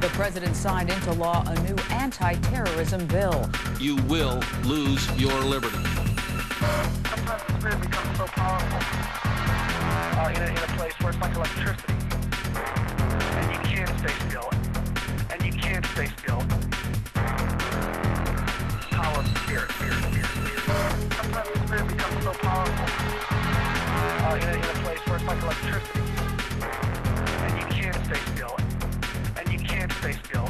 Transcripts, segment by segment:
The president signed into law a new anti-terrorism bill. You will lose your liberty. Sometimes the spirit becomes so powerful in a place where it's like electricity. And you can't stay still. And you can't stay still. Power of the spirit. Sometimes the spirit becomes so powerful in a place where it's like electricity. And you can't stay still. And you can't stay still.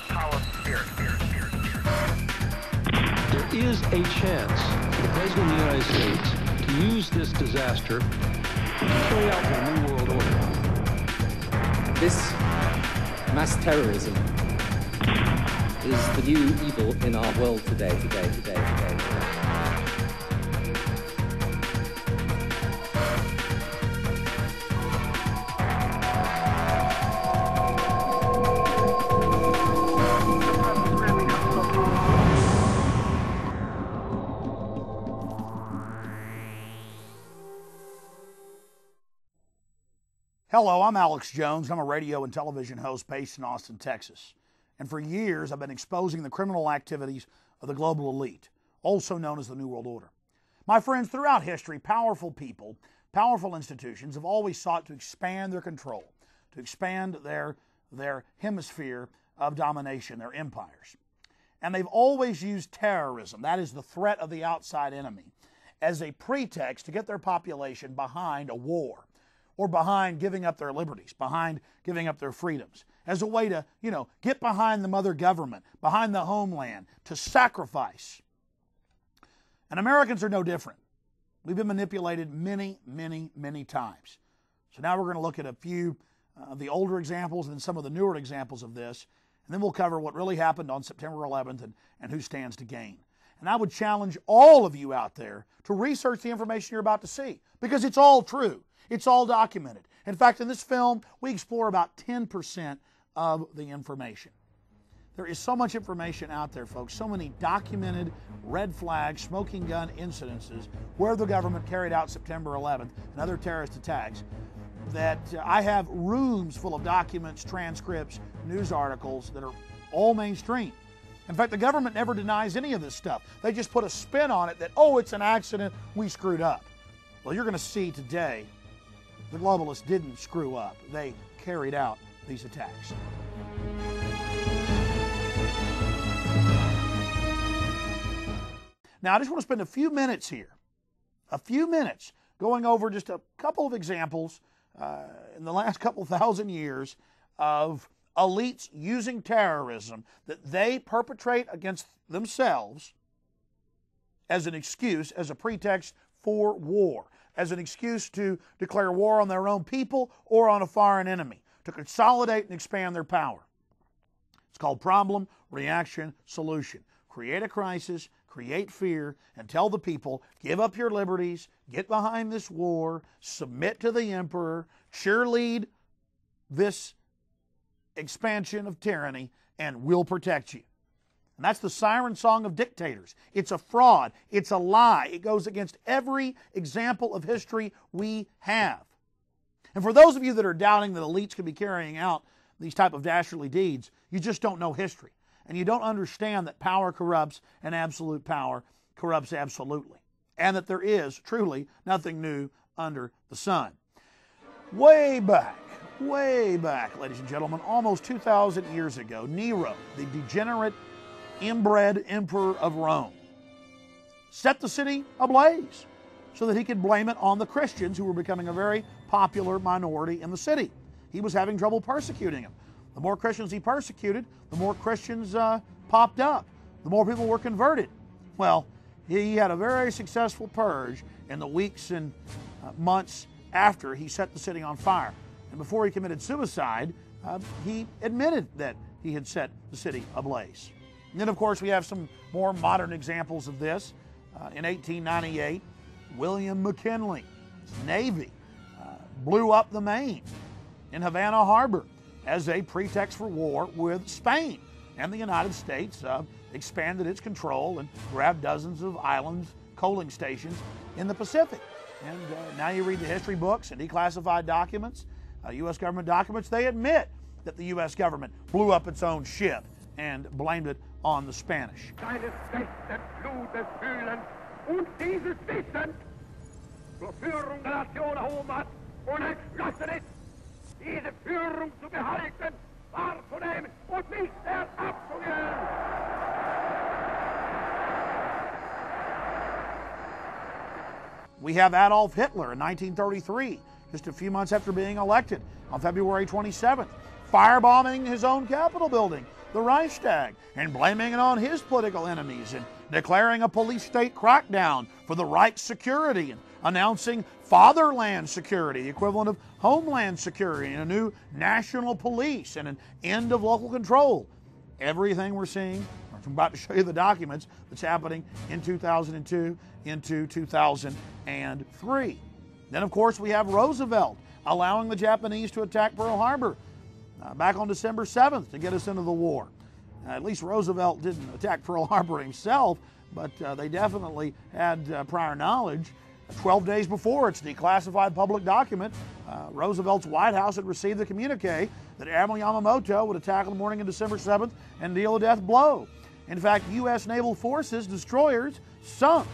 Power of the spirit. There is a chance for the President of the United States to use this disaster to carry out the New World Order. This mass terrorism is the new evil in our world today. Hello, I'm Alex Jones. I'm a radio and television host based in Austin, Texas. And for years, I've been exposing the criminal activities of the global elite, also known as the New World Order. My friends, throughout history, powerful people, powerful institutions have always sought to expand their control, to expand their hemisphere of domination, their empires. And they've always used terrorism, that is the threat of the outside enemy, as a pretext to get their population behind a war, or behind giving up their liberties, behind giving up their freedoms, as a way to, get behind the mother government, behind the homeland, to sacrifice. And Americans are no different. We've been manipulated many, many, many times. So now we're going to look at a few of the older examples and some of the newer examples of this, and then we'll cover what really happened on September 11th and who stands to gain. And I would challenge all of you out there to research the information you're about to see, because it's all true. It's all documented. In fact, in this film, we explore about 10% of the information. There is so much information out there, folks, so many documented red flag, smoking gun incidences where the government carried out September 11th and other terrorist attacks that I have rooms full of documents, transcripts, news articles that are all mainstream. In fact, the government never denies any of this stuff. They just put a spin on it that, oh, it's an accident, we screwed up. Well, you're going to see today the globalists didn't screw up. They carried out these attacks. Now, I just want to spend a few minutes here, going over just a couple of examples in the last couple thousand years of elites using terrorism that they perpetrate against themselves as an excuse, as a pretext for war, as an excuse to declare war on their own people or on a foreign enemy, to consolidate and expand their power. It's called problem, reaction, solution. Create a crisis, create fear, and tell the people, give up your liberties, get behind this war, submit to the emperor, cheerlead this expansion of tyranny, and we'll protect you. And that's the siren song of dictators. It's a fraud. It's a lie. It goes against every example of history we have. And for those of you that are doubting that elites could be carrying out these type of dastardly deeds, you just don't know history. And you don't understand that power corrupts and absolute power corrupts absolutely. And that there is truly nothing new under the sun. Way back, ladies and gentlemen, almost 2,000 years ago, Nero, the degenerate, inbred emperor of Rome, set the city ablaze so that he could blame it on the Christians, who were becoming a very popular minority in the city. He was having trouble persecuting them. The more Christians he persecuted, the more Christians popped up. The more people were converted. Well, he had a very successful purge in the weeks and months after he set the city on fire. And before he committed suicide, he admitted that he had set the city ablaze. And then, of course, we have some more modern examples of this. In 1898, William McKinley's Navy blew up the Maine in Havana Harbor as a pretext for war with Spain. And the United States expanded its control and grabbed dozens of islands, coaling stations in the Pacific. And now you read the history books and declassified documents. U.S. government documents, they admit that the U.S. government blew up its own ship and blamed it on the Spanish. Seines festen Blutes fühlen und dieses Wissen zur Führung der Nation erhoben hat und entschlossen ist, diese Führung zu behalten, wahrzunehmen und nicht mehr abzugeben. We have Adolf Hitler in 1933, just a few months after being elected, on February 27th, firebombing his own Capitol building, the Reichstag, and blaming it on his political enemies, and declaring a police state crackdown for the Reich security, and announcing fatherland security, the equivalent of homeland security, and a new national police, and an end of local control. Everything we're seeing, I'm about to show you the documents that's happening in 2002 into 2003. Then, of course, we have Roosevelt allowing the Japanese to attack Pearl Harbor back on December 7th to get us into the war. At least Roosevelt didn't attack Pearl Harbor himself, but they definitely had prior knowledge. 12 days before its declassified public document, Roosevelt's White House had received the communique that Admiral Yamamoto would attack on the morning of December 7th and deal a death blow. In fact, U.S. naval forces, destroyers, sunk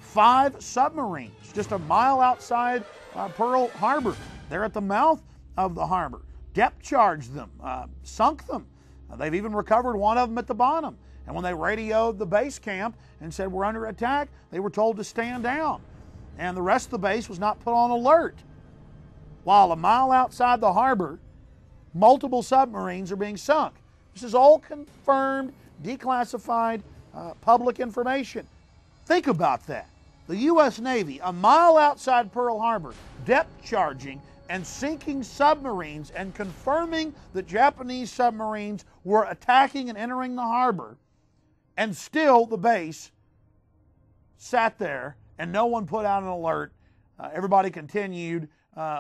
5 submarines just a mile outside Pearl Harbor. They're at the mouth of the harbor. Depth charged them, sunk them. They've even recovered one of them at the bottom. And when they radioed the base camp and said, we're under attack, they were told to stand down. And the rest of the base was not put on alert. While a mile outside the harbor, multiple submarines are being sunk. This is all confirmed, declassified public information. Think about that. The U.S. Navy, a mile outside Pearl Harbor, depth charging and sinking submarines and confirming that Japanese submarines were attacking and entering the harbor, and still the base sat there and no one put out an alert. Everybody continued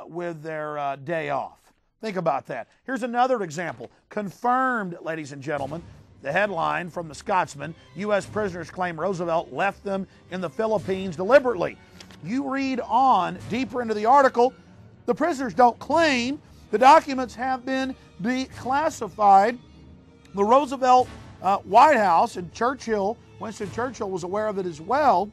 with their day off. Think about that. Here's another example. Confirmed, ladies and gentlemen. The headline from the Scotsman, U.S. prisoners claim Roosevelt left them in the Philippines deliberately. You read on deeper into the article, the prisoners don't claim. The documents have been declassified. The Roosevelt White House, and Churchill, Winston Churchill was aware of it as well,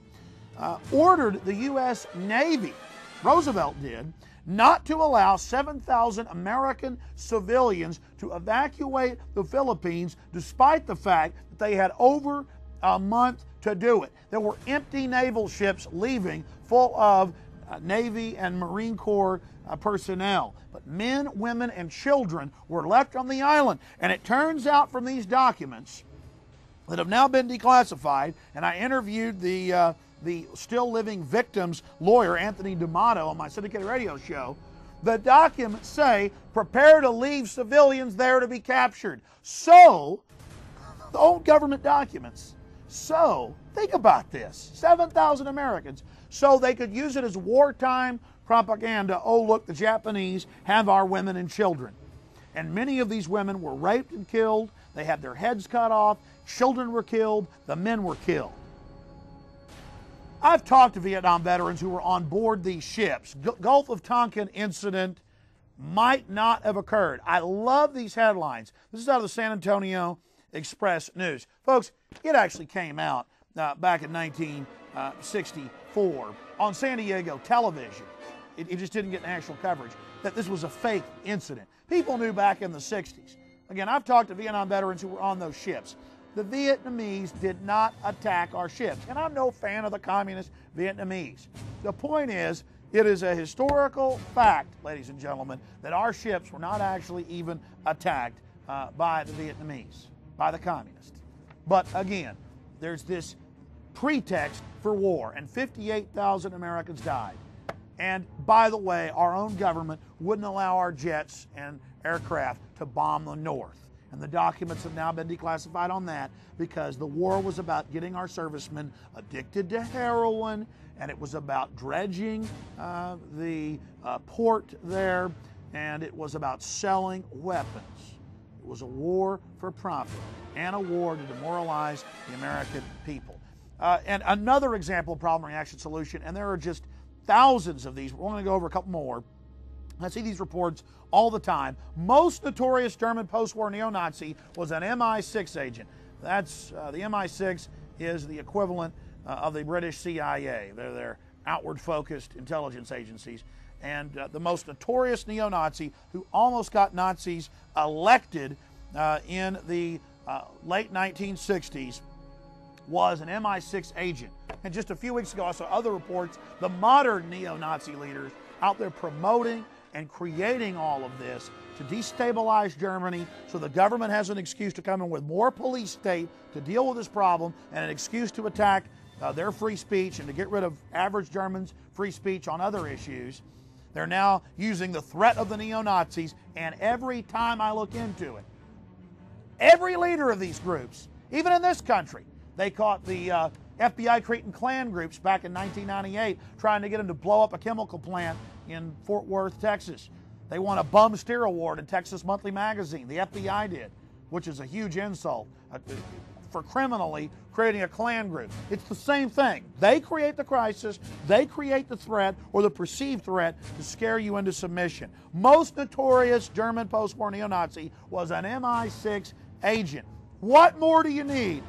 ordered the U.S. Navy, Roosevelt did, not to allow 7,000 American civilians to evacuate the Philippines, despite the fact that they had over a month to do it. There were empty naval ships leaving full of Navy and Marine Corps personnel. But men, women, and children were left on the island. And it turns out from these documents that have now been declassified, and I interviewed the still living victim's lawyer, Anthony D'Amato, on my syndicated radio show. The documents say, prepare to leave civilians there to be captured. So, the old government documents. So, think about this, 7,000 Americans. So they could use it as wartime propaganda. Oh, look, the Japanese have our women and children. And many of these women were raped and killed. They had their heads cut off. Children were killed. The men were killed. I've talked to Vietnam veterans who were on board these ships. Gulf of Tonkin incident might not have occurred. I love these headlines. This is out of the San Antonio Express News. Folks, it actually came out back in 1964 on San Diego television. It just didn't get national coverage, that this was a fake incident. People knew back in the 60s. Again, I've talked to Vietnam veterans who were on those ships. The Vietnamese did not attack our ships. And I'm no fan of the communist Vietnamese. The point is, it is a historical fact, ladies and gentlemen, that our ships were not actually even attacked by the Vietnamese, by the communists. But again, there's this pretext for war, and 58,000 Americans died. And by the way, our own government wouldn't allow our jets and aircraft to bomb the North. And the documents have now been declassified on that, because the war was about getting our servicemen addicted to heroin, and it was about dredging the port there, and it was about selling weapons. It was a war for profit and a war to demoralize the American people. And another example of problem, reaction, solution, and there are just thousands of these. We're going to go over a couple more. I see these reports all the time. Most notorious German post-war neo-Nazi was an MI6 agent. That's the MI6 is the equivalent of the British CIA. They're their outward-focused intelligence agencies. And the most notorious neo-Nazi who almost got Nazis elected in the late 1960s was an MI6 agent. And just a few weeks ago, I saw other reports, the modern neo-Nazi leaders out there promoting and creating all of this to destabilize Germany so the government has an excuse to come in with more police state to deal with this problem and an excuse to attack their free speech and to get rid of average Germans' free speech on other issues. They're now using the threat of the neo-Nazis, and every time I look into it, every leader of these groups, even in this country, they caught the FBI Cretan Klan groups back in 1998 trying to get them to blow up a chemical plant in Fort Worth, Texas. They won a bum steer award in Texas Monthly Magazine. The FBI did, which is a huge insult for criminally creating a Klan group. It's the same thing. They create the crisis, they create the threat or the perceived threat to scare you into submission. Most notorious German post-war neo-Nazi was an MI6 agent. What more do you need?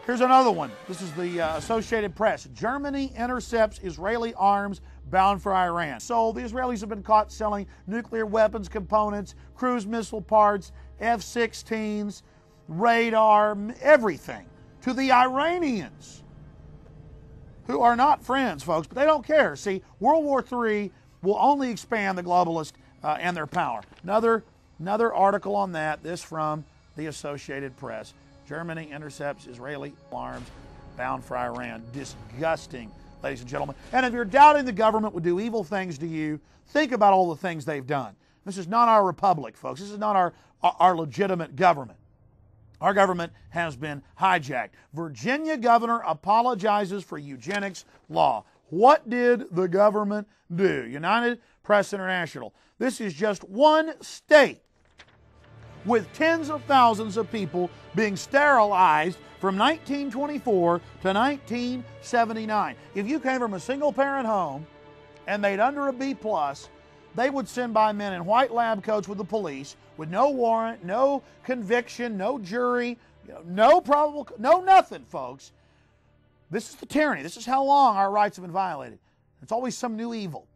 Here's another one. This is the Associated Press. Germany intercepts Israeli arms bound for Iran. So the Israelis have been caught selling nuclear weapons components, cruise missile parts, F-16s, radar, everything to the Iranians, who are not friends, folks, but they don't care. See, World War III will only expand the globalists and their power. Another article on that, this from the Associated Press. Germany intercepts Israeli arms bound for Iran. Disgusting, ladies and gentlemen. And if you're doubting the government would do evil things to you, think about all the things they've done. This is not our republic, folks. This is not our legitimate government. Our government has been hijacked. Virginia governor apologizes for eugenics law. What did the government do? United Press International. This is just one state with tens of thousands of people being sterilized from 1924 to 1979. If you came from a single-parent home and made under a B+, they would send by men in white lab coats with the police with no warrant, no conviction, no jury, no probable, no nothing, folks. This is the tyranny. This is how long our rights have been violated. It's always some new evil.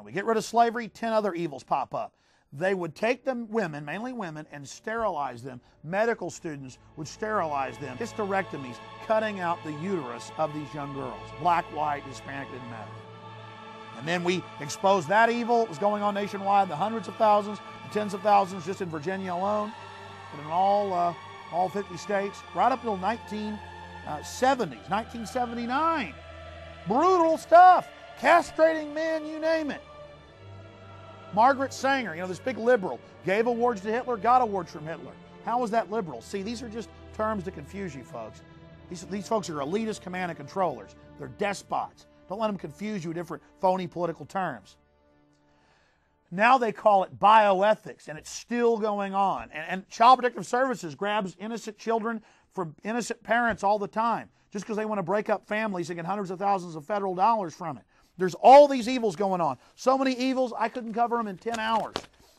We get rid of slavery, 10 other evils pop up. They would take them women, mainly women, and sterilize them. Medical students would sterilize them. Hysterectomies, cutting out the uterus of these young girls. Black, white, Hispanic, didn't matter. And then we exposed that evil. It was going on nationwide, the hundreds of thousands, the tens of thousands just in Virginia alone, but in all 50 states, right up until 1970s, 1979. Brutal stuff. Castrating men, you name it. Margaret Sanger, this big liberal, gave awards to Hitler, got awards from Hitler. How was that liberal? See, these are just terms to confuse you, folks. These folks are elitist command and controllers. They're despots. Don't let them confuse you with different phony political terms. Now they call it bioethics, and it's still going on. And Child Protective Services grabs innocent children from innocent parents all the time, just because they want to break up families and get hundreds of thousands of federal dollars from it. There's all these evils going on. So many evils, I couldn't cover them in 10 hours.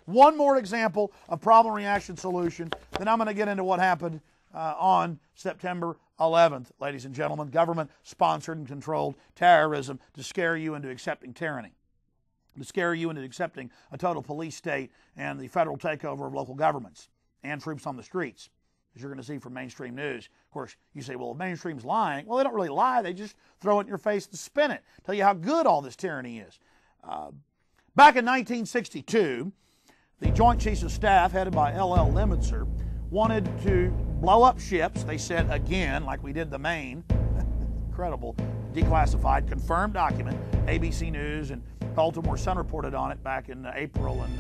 One more example of problem, reaction, solution, then I'm going to get into what happened on September 11th, ladies and gentlemen. Government-sponsored and controlled terrorism to scare you into accepting tyranny, to scare you into accepting a total police state and the federal takeover of local governments and troops on the streets, as you're going to see from mainstream news. Of course, you say, well, if mainstream's lying. Well, they don't really lie. They just throw it in your face and spin it, tell you how good all this tyranny is. Back in 1962, the Joint Chiefs of Staff, headed by L.L. Lemnitzer, wanted to blow up ships. They said again, like we did the Maine, incredible, declassified, confirmed document. ABC News and Baltimore Sun reported on it back in April and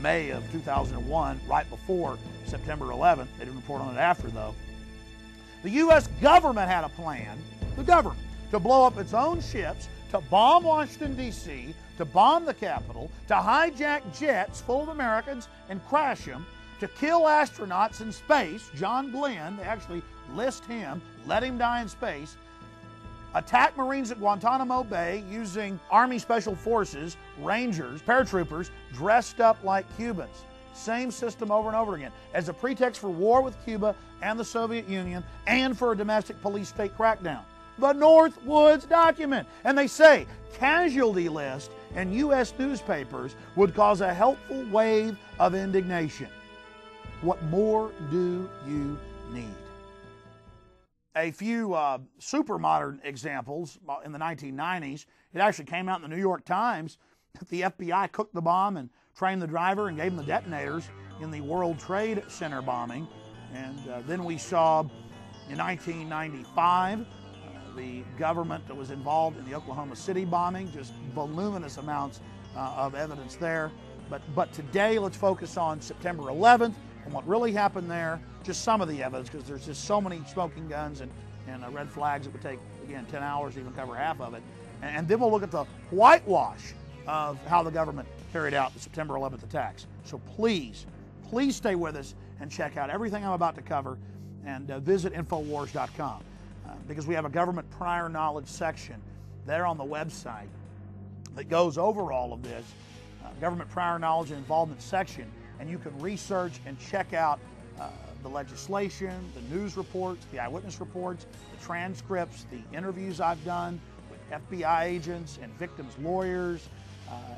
May of 2001, right before September 11th. They didn't report on it after, though. The U.S. government had a plan, the government, to blow up its own ships, to bomb Washington, D.C., to bomb the Capitol, to hijack jets full of Americans and crash them, to kill astronauts in space. John Glenn, they actually list him, let him die in space. attacked Marines at Guantanamo Bay using Army Special Forces, Rangers, paratroopers dressed up like Cubans. Same system over and over again, as a pretext for war with Cuba and the Soviet Union and for a domestic police state crackdown. The Northwoods document. And they say casualty list and U.S. newspapers would cause a helpful wave of indignation. What more do you need? A few super modern examples in the 1990s. It actually came out in the New York Times that the FBI cooked the bomb and trained the driver and gave him the detonators in the World Trade Center bombing. And then we saw in 1995 the government that was involved in the Oklahoma City bombing, just voluminous amounts of evidence there. But today let's focus on September 11th and what really happened there, just some of the evidence, because there's just so many smoking guns and red flags. It would take, again, 10 hours to even cover half of it. And then we'll look at the whitewash of how the government carried out the September 11th attacks. So please stay with us and check out everything I'm about to cover, and visit Infowars.com because we have a government prior knowledge section there on the website that goes over all of this, government prior knowledge and involvement section, and you can research and check out the legislation, the news reports, the eyewitness reports, the transcripts, the interviews I've done with FBI agents and victims' lawyers,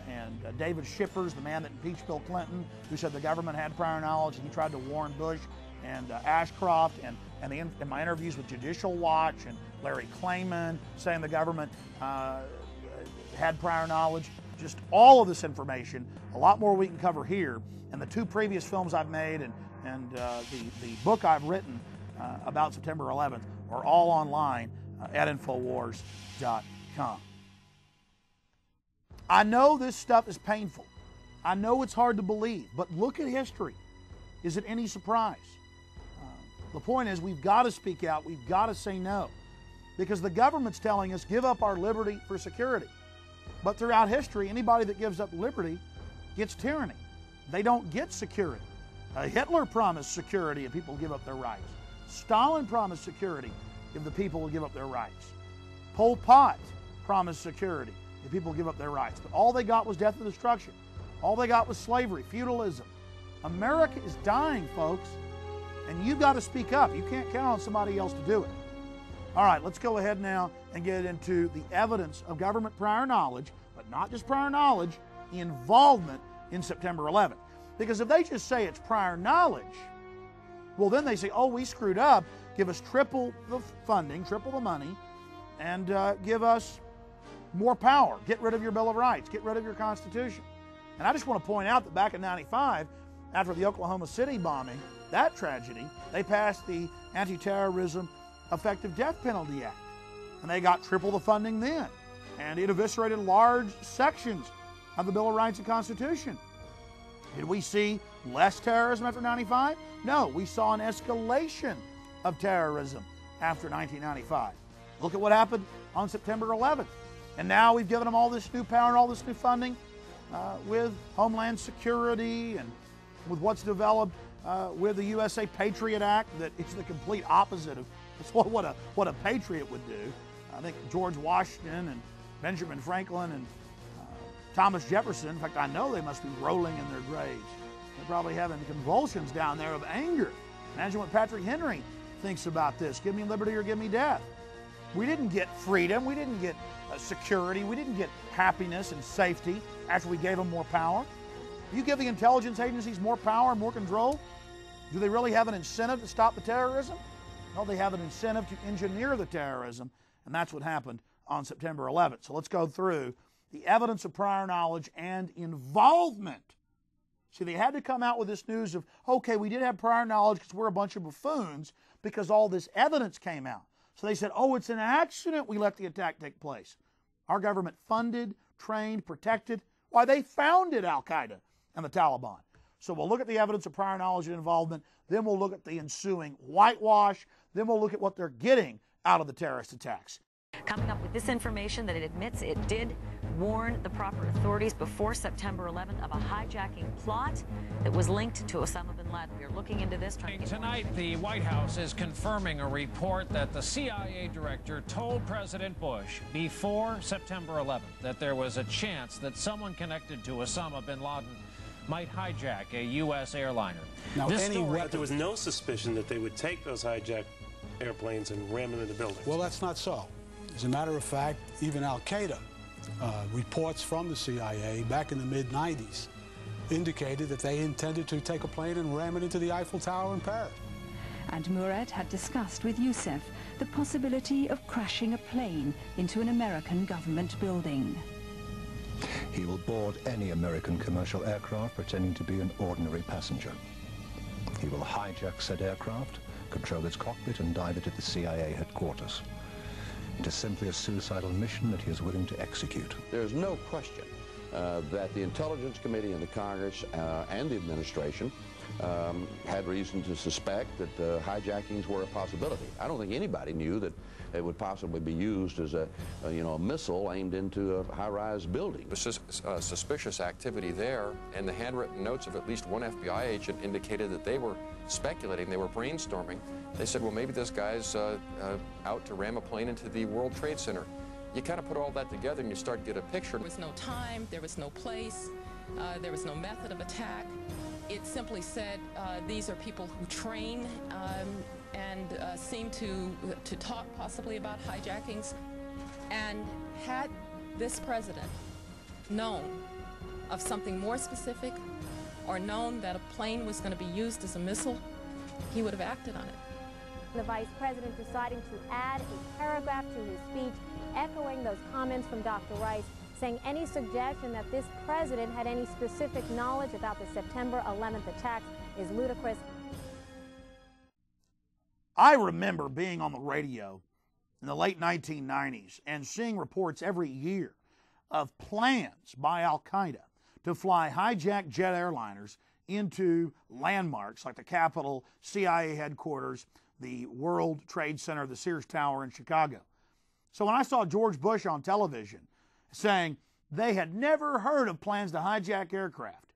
and David Shippers, the man that impeached Bill Clinton, who said the government had prior knowledge, and he tried to warn Bush and Ashcroft, and in my interviews with Judicial Watch and Larry Klayman, saying the government had prior knowledge. Just all of this information, a lot more we can cover here, and the two previous films I've made and the book I've written about September 11th are all online at Infowars.com. I know this stuff is painful. I know it's hard to believe, but look at history. Is it any surprise? The point is, we've got to speak out. We've got to say no, because the government's telling us give up our liberty for security. But throughout history, anybody that gives up liberty gets tyranny. They don't get security. Hitler promised security if people give up their rights. Stalin promised security if the people will give up their rights. Pol Pot promised security if people give up their rights. But all they got was death and destruction. All they got was slavery, feudalism. America is dying, folks, and you've got to speak up. You can't count on somebody else to do it. All right, let's go ahead now and get into the evidence of government prior knowledge, but not just prior knowledge, involvement in September 11th. Because if they just say it's prior knowledge, well, then they say, oh, we screwed up, give us triple the funding, triple the money, and give us more power. Get rid of your Bill of Rights. Get rid of your Constitution. And I just want to point out that back in '95, after the Oklahoma City bombing, that tragedy, they passed the Anti-Terrorism Effective Death Penalty Act. And they got triple the funding then. And it eviscerated large sections of the Bill of Rights and Constitution. Did we see less terrorism after '95? No, we saw an escalation of terrorism after 1995. Look at what happened on September 11th. And now we've given them all this new power and all this new funding with Homeland Security and with what's developed with the USA Patriot Act that is the complete opposite of what a patriot would do. I think George Washington and Benjamin Franklin and Thomas Jefferson, in fact, I know they must be rolling in their graves. They're probably having convulsions down there of anger. Imagine what Patrick Henry thinks about this. Give me liberty or give me death. We didn't get freedom. We didn't get security. We didn't get happiness and safety after we gave them more power. You give the intelligence agencies more power and more control, do they really have an incentive to stop the terrorism? No, they have an incentive to engineer the terrorism, and that's what happened on September 11th. So let's go through the evidence of prior knowledge and involvement. See, they had to come out with this news of, okay, we did have prior knowledge because we're a bunch of buffoons because all this evidence came out. So they said, oh, it's an accident we let the attack take place. Our government funded, trained, protected. Why, they founded Al-Qaeda and the Taliban. So we'll look at the evidence of prior knowledge and involvement. Then we'll look at the ensuing whitewash. Then we'll look at what they're getting out of the terrorist attacks. Coming up with this information that it admits it did warned the proper authorities before September 11th of a hijacking plot that was linked to Osama bin Laden. We are looking into this. Tonight, the White House is confirming a report that the CIA director told President Bush before September 11th that there was a chance that someone connected to Osama bin Laden might hijack a U.S. airliner. Now, there was no suspicion that they would take those hijacked airplanes and ram them into buildings. Well, that's not so. As a matter of fact, even Al-Qaeda reports from the CIA back in the mid-90s indicated that they intended to take a plane and ram it into the Eiffel Tower in Paris. And Murad had discussed with Youssef the possibility of crashing a plane into an American government building. He will board any American commercial aircraft pretending to be an ordinary passenger. He will hijack said aircraft, control its cockpit and dive it at the CIA headquarters. It is simply a suicidal mission that he is willing to execute. There's no question that the Intelligence Committee and the Congress and the administration had reason to suspect that hijackings were a possibility. I don't think anybody knew that it would possibly be used as a missile aimed into a high-rise building. There's just suspicious activity there, and the handwritten notes of at least one FBI agent indicated that they were speculating, they were brainstorming. They said, well, maybe this guy's out to ram a plane into the World Trade Center. You kind of put all that together and you start to get a picture. There was no time, there was no place, there was no method of attack. It simply said these are people who train and seem to talk possibly about hijackings. And had this president known of something more specific or known that a plane was going to be used as a missile, he would have acted on it. The vice president deciding to add a paragraph to his speech, echoing those comments from Dr. Rice, saying any suggestion that this president had any specific knowledge about the September 11th attacks is ludicrous. I remember being on the radio in the late 1990s and seeing reports every year of plans by Al-Qaeda to fly hijacked jet airliners into landmarks like the Capitol, CIA headquarters, the World Trade Center, the Sears Tower in Chicago. So when I saw George Bush on television saying they had never heard of plans to hijack aircraft,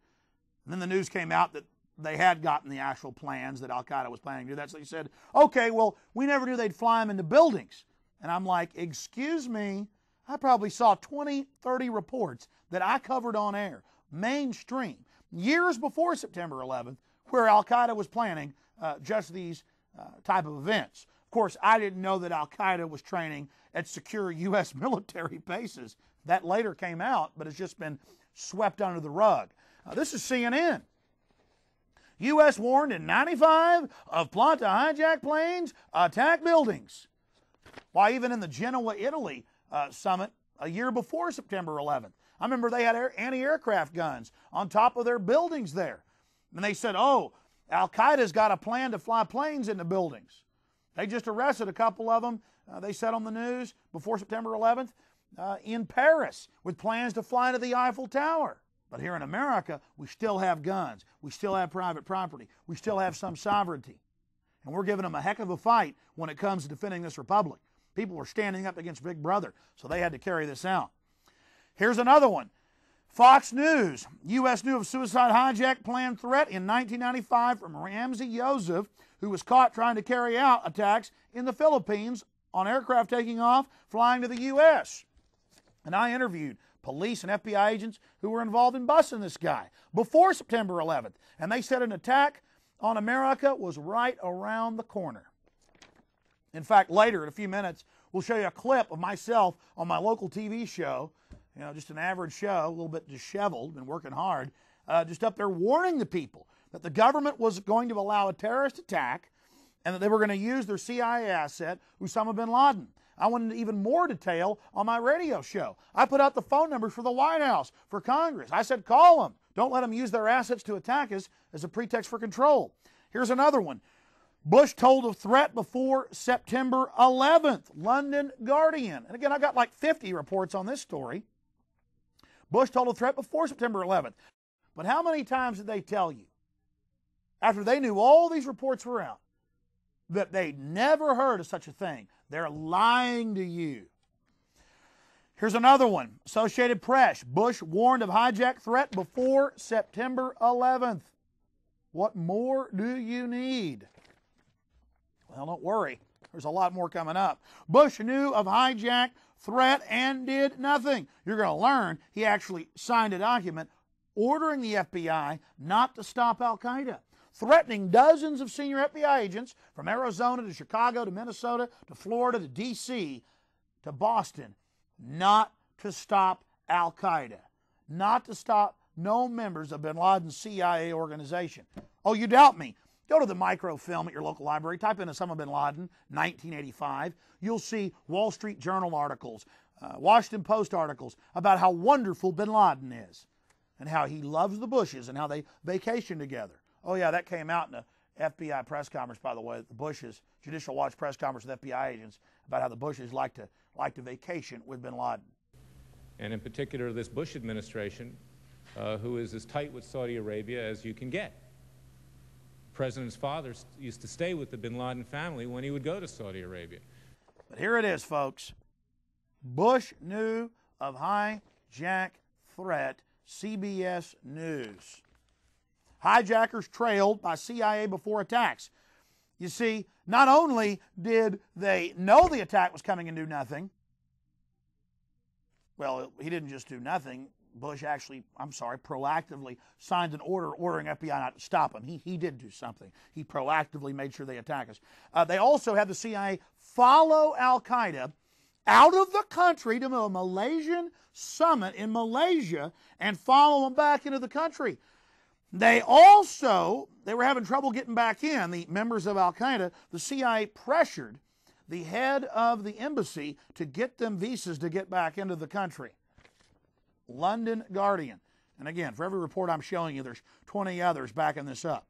and then the news came out that they had gotten the actual plans that Al-Qaeda was planning to do that, so he said, okay, well, we never knew they'd fly them into buildings. And I'm like, excuse me, I probably saw 20, 30 reports that I covered on air, mainstream, years before September 11th, where Al-Qaeda was planning just these type of events. Of course, I didn't know that Al-Qaeda was training at secure U.S. military bases. That later came out, but it's just been swept under the rug. This is CNN. U.S. warned in 95 of plot to hijack planes, attack buildings. Why, even in the Genoa, Italy summit a year before September 11th, I remember they had anti-aircraft guns on top of their buildings there. And they said, oh, Al-Qaeda's got a plan to fly planes into buildings. They just arrested a couple of them, they said on the news, before September 11th, in Paris, with plans to fly to the Eiffel Tower. But here in America, we still have guns. We still have private property. We still have some sovereignty. And we're giving them a heck of a fight when it comes to defending this republic. People were standing up against Big Brother, so they had to carry this out. Here's another one. Fox News. U.S. knew of suicide hijack plan threat in 1995 from Ramzi Yousef, who was caught trying to carry out attacks in the Philippines on aircraft taking off, flying to the U.S. And I interviewed police and FBI agents who were involved in busting this guy before September 11th. And they said an attack on America was right around the corner. In fact, later in a few minutes, we'll show you a clip of myself on my local TV show, just an average show, a little bit disheveled, been working hard, just up there warning the people that the government was going to allow a terrorist attack and that they were going to use their CIA asset, Osama bin Laden. I went into even more detail on my radio show. I put out the phone numbers for the White House, for Congress. I said, call them. Don't let them use their assets to attack us as a pretext for control. Here's another one. Bush told of threat before September 11th. London Guardian. And again, I got like 50 reports on this story. Bush told of threat before September 11th. But how many times did they tell you, after they knew all these reports were out, that they never heard of such a thing? They're lying to you. Here's another one. Associated Press. Bush warned of hijack threat before September 11th. What more do you need? Well, don't worry. There's a lot more coming up. Bush knew of hijack threat and did nothing. You're going to learn he actually signed a document ordering the FBI not to stop al-Qaeda, threatening dozens of senior FBI agents from Arizona to Chicago to Minnesota to Florida to D.C. to Boston not to stop al-Qaeda, not to stop no members of bin Laden's CIA organization. Oh, you doubt me? Go to the microfilm at your local library, type in Osama bin Laden, 1985. You'll see Wall Street Journal articles, Washington Post articles about how wonderful bin Laden is and how he loves the Bushes and how they vacation together. Oh, yeah, that came out in the FBI press conference, by the way, the Bushes, Judicial Watch press conference with FBI agents about how the Bushes like to vacation with bin Laden. And in particular, this Bush administration, who is as tight with Saudi Arabia as you can get. The President's father used to stay with the bin Laden family when he would go to Saudi Arabia. But here it is, folks. Bush knew of hijack threat, CBS News. Hijackers trailed by CIA before attacks. You see, not only did they know the attack was coming and do nothing, well, he didn't just do nothing. Bush actually, proactively signed an order ordering FBI not to stop him. He did do something. He proactively made sure they attack us. They also had the CIA follow al-Qaeda out of the country to a Malaysian summit in Malaysia and follow them back into the country. They were having trouble getting back in, the members of al-Qaeda. The CIA pressured the head of the embassy to get them visas to get back into the country. London Guardian. And again, for every report I'm showing you, there's 20 others backing this up.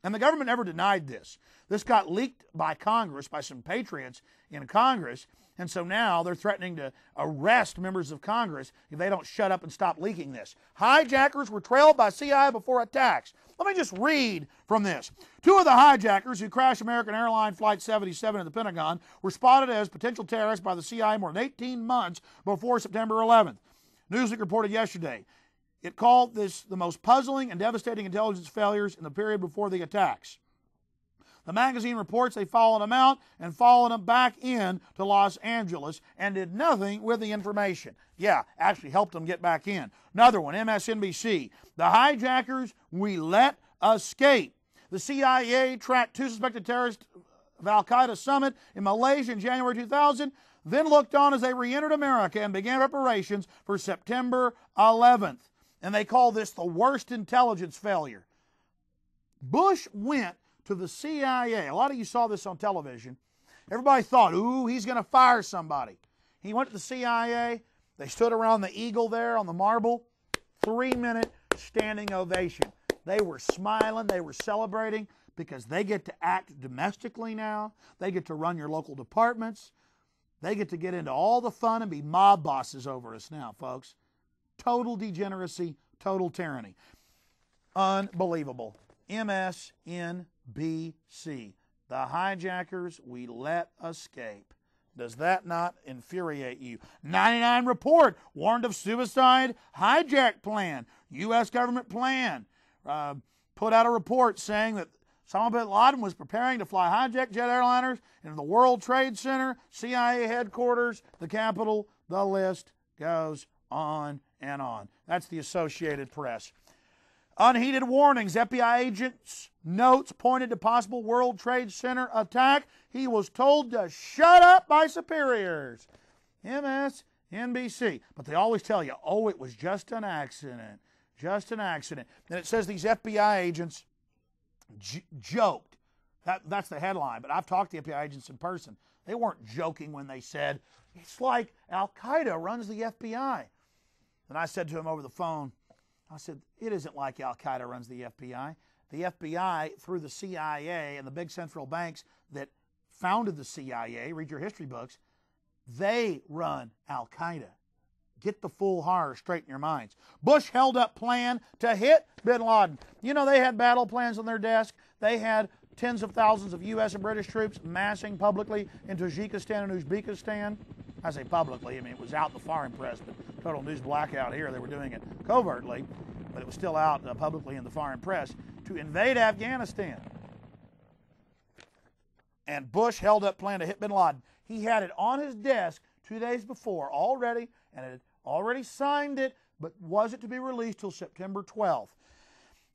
And the government never denied this. This got leaked by Congress, by some patriots in Congress, and so now they're threatening to arrest members of Congress if they don't shut up and stop leaking this. Hijackers were trailed by CIA before attacks. Let me just read from this. 2 of the hijackers who crashed American Airlines Flight 77 at the Pentagon were spotted as potential terrorists by the CIA more than 18 months before September 11th. Newsweek reported yesterday. It called this the most puzzling and devastating intelligence failures in the period before the attacks. The magazine reports they followed them out and followed them back in to Los Angeles and did nothing with the information. Yeah, actually helped them get back in. Another one, MSNBC. The hijackers we let escape. The CIA tracked 2 suspected terrorists of al-Qaeda summit in Malaysia in January 2000, then looked on as they re-entered America and began preparations for September 11th. And they call this the worst intelligence failure. Bush went to the CIA. A lot of you saw this on television. Everybody thought, ooh, he's going to fire somebody. He went to the CIA. They stood around the Eagle there on the Marble. 3-minute standing ovation. They were smiling. They were celebrating because they get to act domestically now. They get to run your local departments. They get to get into all the fun and be mob bosses over us now, folks. Total degeneracy, total tyranny. Unbelievable. MSNBC. The hijackers we let escape. Does that not infuriate you? 99 Report warned of suicide hijack plan. U.S. government plan. Put out a report saying that Osama bin Laden was preparing to fly hijacked jet airliners into the World Trade Center, CIA headquarters, the Capitol. The list goes on and on. That's the Associated Press. Unheeded warnings. FBI agents' notes pointed to possible World Trade Center attack. He was told to shut up by superiors. MSNBC. But they always tell you, oh, it was just an accident. Just an accident. And it says these FBI agents joked. That's the headline, but I've talked to FBI agents in person. They weren't joking when they said, it's like al-Qaeda runs the FBI. And I said to him over the phone, I said, it isn't like al-Qaeda runs the FBI. The FBI, through the CIA and the big central banks that founded the CIA, read your history books, they run al-Qaeda. Get the full horror straight in your minds. Bush held up plan to hit bin Laden. You know, they had battle plans on their desk. They had tens of thousands of U.S. and British troops massing publicly in Tajikistan and Uzbekistan. I say publicly, I mean, it was out in the foreign press, but total news blackout here. They were doing it covertly, but it was still out publicly in the foreign press, to invade Afghanistan. And Bush held up plan to hit bin Laden. He had it on his desk 2 days before already, and had already signed it, but was it to be released till September 12th.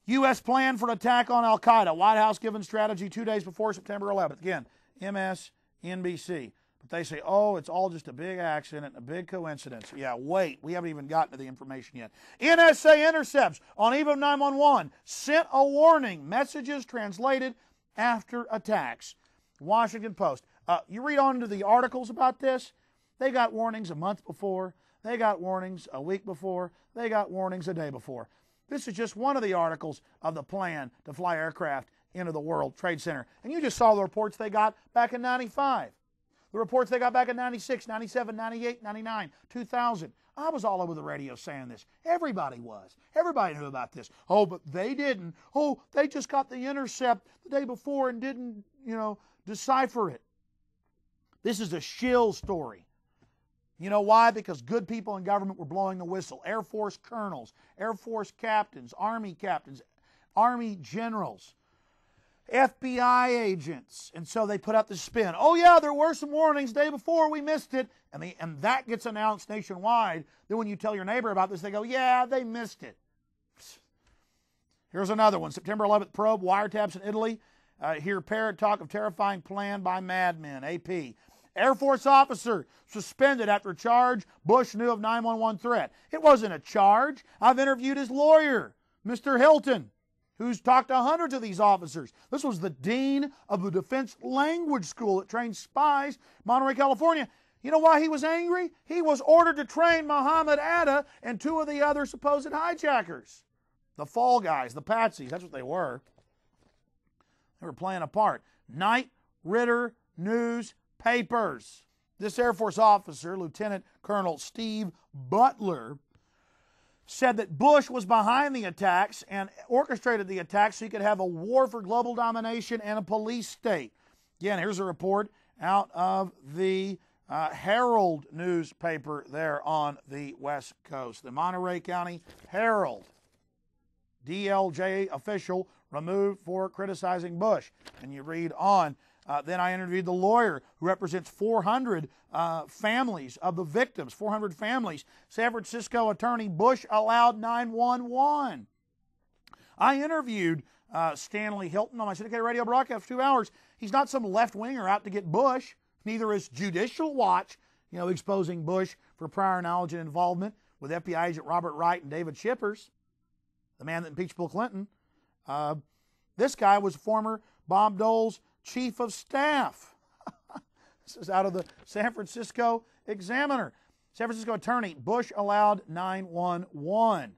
U.S. plan for attack on al-Qaeda. White House given strategy 2 days before September 11th. Again, MSNBC. But they say, oh, it's all just a big accident, a big coincidence. Yeah, wait, we haven't even gotten to the information yet. NSA intercepts on eve of 911 sent a warning. Messages translated after attacks. Washington Post. You read on to the articles about this. They got warnings a month before. They got warnings a week before. They got warnings a day before. This is just one of the articles of the plan to fly aircraft into the World Trade Center. And you just saw the reports they got back in 95. The reports they got back in 96, 97, 98, 99, 2000. I was all over the radio saying this. Everybody was. Everybody knew about this. Oh, but they didn't. Oh, they just got the intercept the day before and didn't, decipher it. This is a shill story. You know why? Because good people in government were blowing the whistle. Air Force colonels, Air Force captains, Army generals, FBI agents. And so they put out the spin. Oh, yeah, there were some warnings the day before. We missed it. And that gets announced nationwide. Then when you tell your neighbor about this, they go, yeah, they missed it. Here's another one. September 11th probe, wiretaps in Italy. Hear parrot talk of terrifying plan by madmen. AP. Air Force officer suspended after charge. Bush knew of 911 threat. It wasn't a charge. I've interviewed his lawyer, Mr. Hilton, who's talked to hundreds of these officers. This was the dean of the Defense Language School that trains spies, Monterey, California. You know why he was angry? He was ordered to train Muhammad Atta and two of the other supposed hijackers. The fall guys, the patsies, that's what they were. They were playing a part. Knight Ridder newspapers. This Air Force officer, Lieutenant Colonel Steve Butler, said that Bush was behind the attacks and orchestrated the attacks so he could have a war for global domination and a police state. Again, here's a report out of the Herald newspaper there on the West Coast. The Monterey County Herald. DLJ official removed for criticizing Bush. And you read on. Then I interviewed the lawyer who represents 400 families of the victims, 400 families. San Francisco attorney, Bush allowed 911. I interviewed Stanley Hilton on my syndicated radio broadcast for 2 hours. He's not some left-winger out to get Bush. Neither is Judicial Watch, exposing Bush for prior knowledge and involvement with FBI agent Robert Wright and David Shippers, the man that impeached Bill Clinton. This guy was former Bob Dole's chief of staff. This is out of the San Francisco Examiner. San Francisco attorney, Bush allowed 911.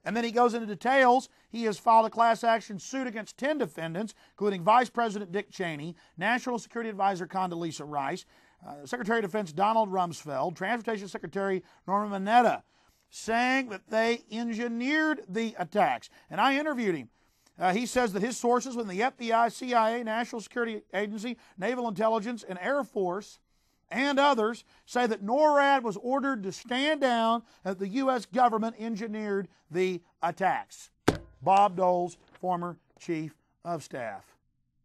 And then he goes into details. He has filed a class action suit against 10 defendants, including Vice President Dick Cheney, National Security Advisor Condoleezza Rice, Secretary of Defense Donald Rumsfeld, Transportation Secretary Norman Mineta, saying that they engineered the attacks. And I interviewed him. He says that his sources within the FBI, CIA, National Security Agency, Naval Intelligence, and Air Force, and others, say that NORAD was ordered to stand down as the U.S. government engineered the attacks. Bob Dole's former chief of staff.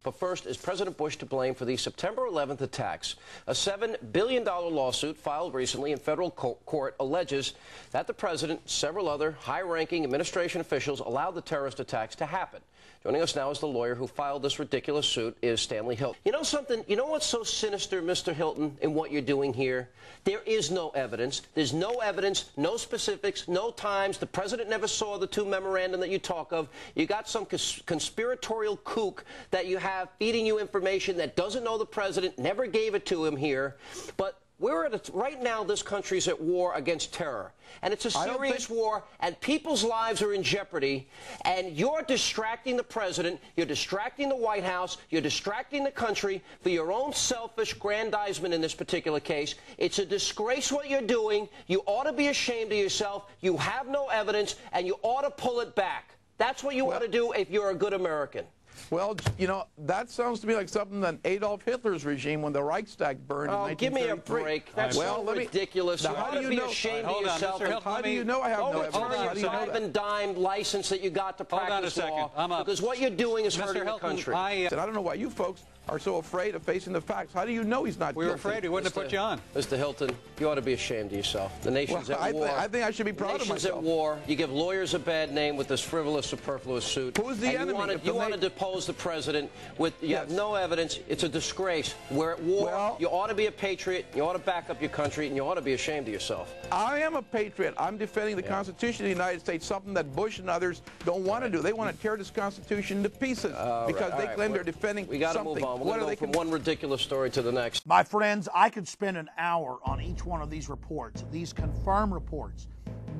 But first, is President Bush to blame for the September 11th attacks? A $7 billion lawsuit filed recently in federal court alleges that the president, several other high-ranking administration officials allowed the terrorist attacks to happen. Joining us now is the lawyer who filed this ridiculous suit, is Stanley Hilton. You know something? You know what's so sinister, Mr. Hilton, in what you're doing here? There is no evidence. There's no evidence, no specifics, no times. The president never saw the two memorandum that you talk of. You got some conspiratorial kook that you have feeding you information that doesn't know the president, never gave it to him here. But we're at right now, this country's at war against terror. And it's a serious war, and people's lives are in jeopardy. And you're distracting the president, you're distracting the White House, you're distracting the country for your own selfish grandizement in this particular case. It's a disgrace what you're doing. You ought to be ashamed of yourself. You have no evidence, and you ought to pull it back. That's what you ought to do if you're a good American. Well, you know, that sounds to me like something that Adolf Hitler's regime when the Reichstag burned in 1933. Give me a break. That's so ridiculous. You ought to be ashamed of yourself. How do you know I have no evidence? Overturn your five and dime license that you got to practice law. Because what you're doing is hurting the country. I don't know why you folks are so afraid of facing the facts. How do you know he's not guilty? We were afraid. We wouldn't have put you on. Mr. Hilton, you ought to be ashamed of yourself. The nation's at war. I think I should be proud of myself. The nation's at war. You give lawyers a bad name with this frivolous, superfluous suit. Who's the enemy? You want to depose the president with you have no evidence. It's a disgrace. We're at war. Well, you ought to be a patriot. You ought to back up your country, and you ought to be ashamed of yourself. I am a patriot. I'm defending the Constitution of the United States, something that Bush and others don't want to do. They want to tear this Constitution to pieces because they claim they're defending something. We got to move on. We're going to go from one ridiculous story to the next. My friends, I could spend an hour on each one of these reports, these confirmed reports.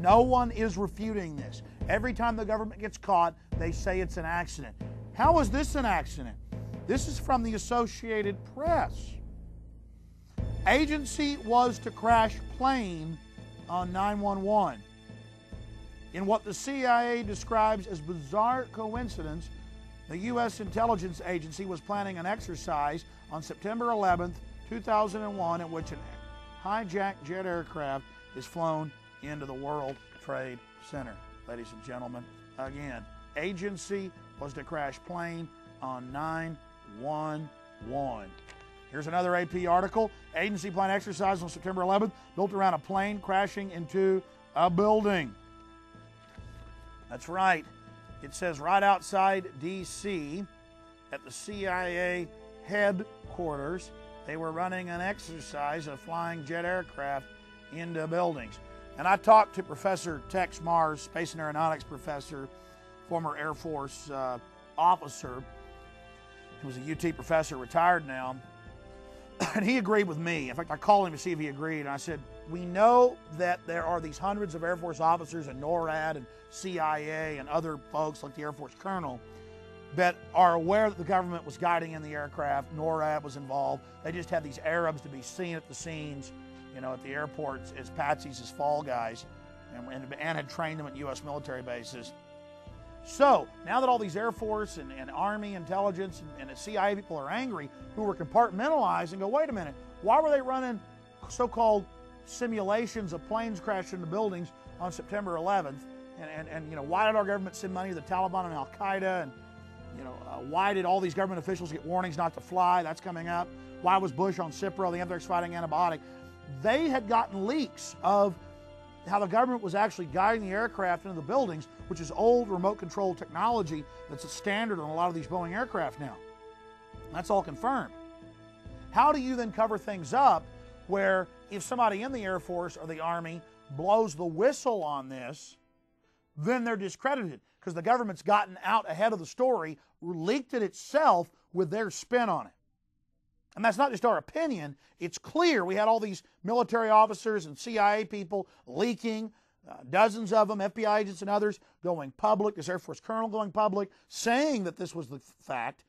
No one is refuting this. Every time the government gets caught, they say it's an accident. How is this an accident? This is from the Associated Press. Agency was to crash plane on 911. In what the CIA describes as bizarre coincidence, the U.S. intelligence agency was planning an exercise on September 11th, 2001, in which a hijacked jet aircraft is flown into the World Trade Center. Ladies and gentlemen, again, agency was to crash plane on 911. Here's another AP article. Agency plan exercise on September 11th built around a plane crashing into a building. That's right. It says right outside D.C. at the CIA headquarters, they were running an exercise of flying jet aircraft into buildings. And I talked to Professor Tex Mars, Space and Aeronautics professor, former Air Force officer. He was a UT professor, retired now. And he agreed with me. In fact, I called him to see if he agreed. And I said, we know that there are these hundreds of Air Force officers and NORAD and CIA and other folks like the Air Force colonel that are aware that the government was guiding in the aircraft. NORAD was involved. They just had these Arabs to be seen at the scenes, you know, at the airports as patsies, as fall guys, and had trained them at U.S. military bases. So, now that all these Air Force and Army intelligence and the CIA people are angry, who were compartmentalized and go, wait a minute, why were they running so-called simulations of planes crashing into buildings on September 11th? And you know, why did our government send money to the Taliban and Al-Qaeda? And, you know, why did all these government officials get warnings not to fly? That's coming up. Why was Bush on Cipro, the anthrax-fighting antibiotic? They had gotten leaks of how the government was actually guiding the aircraft into the buildings, which is old remote control technology that's a standard on a lot of these Boeing aircraft now. That's all confirmed. How do you then cover things up where if somebody in the Air Force or the Army blows the whistle on this, then they're discredited because the government's gotten out ahead of the story, leaked it itself with their spin on it. And that's not just our opinion. It's clear. We had all these military officers and CIA people leaking, dozens of them, FBI agents and others, going public, this Air Force colonel going public, saying that this was the fact.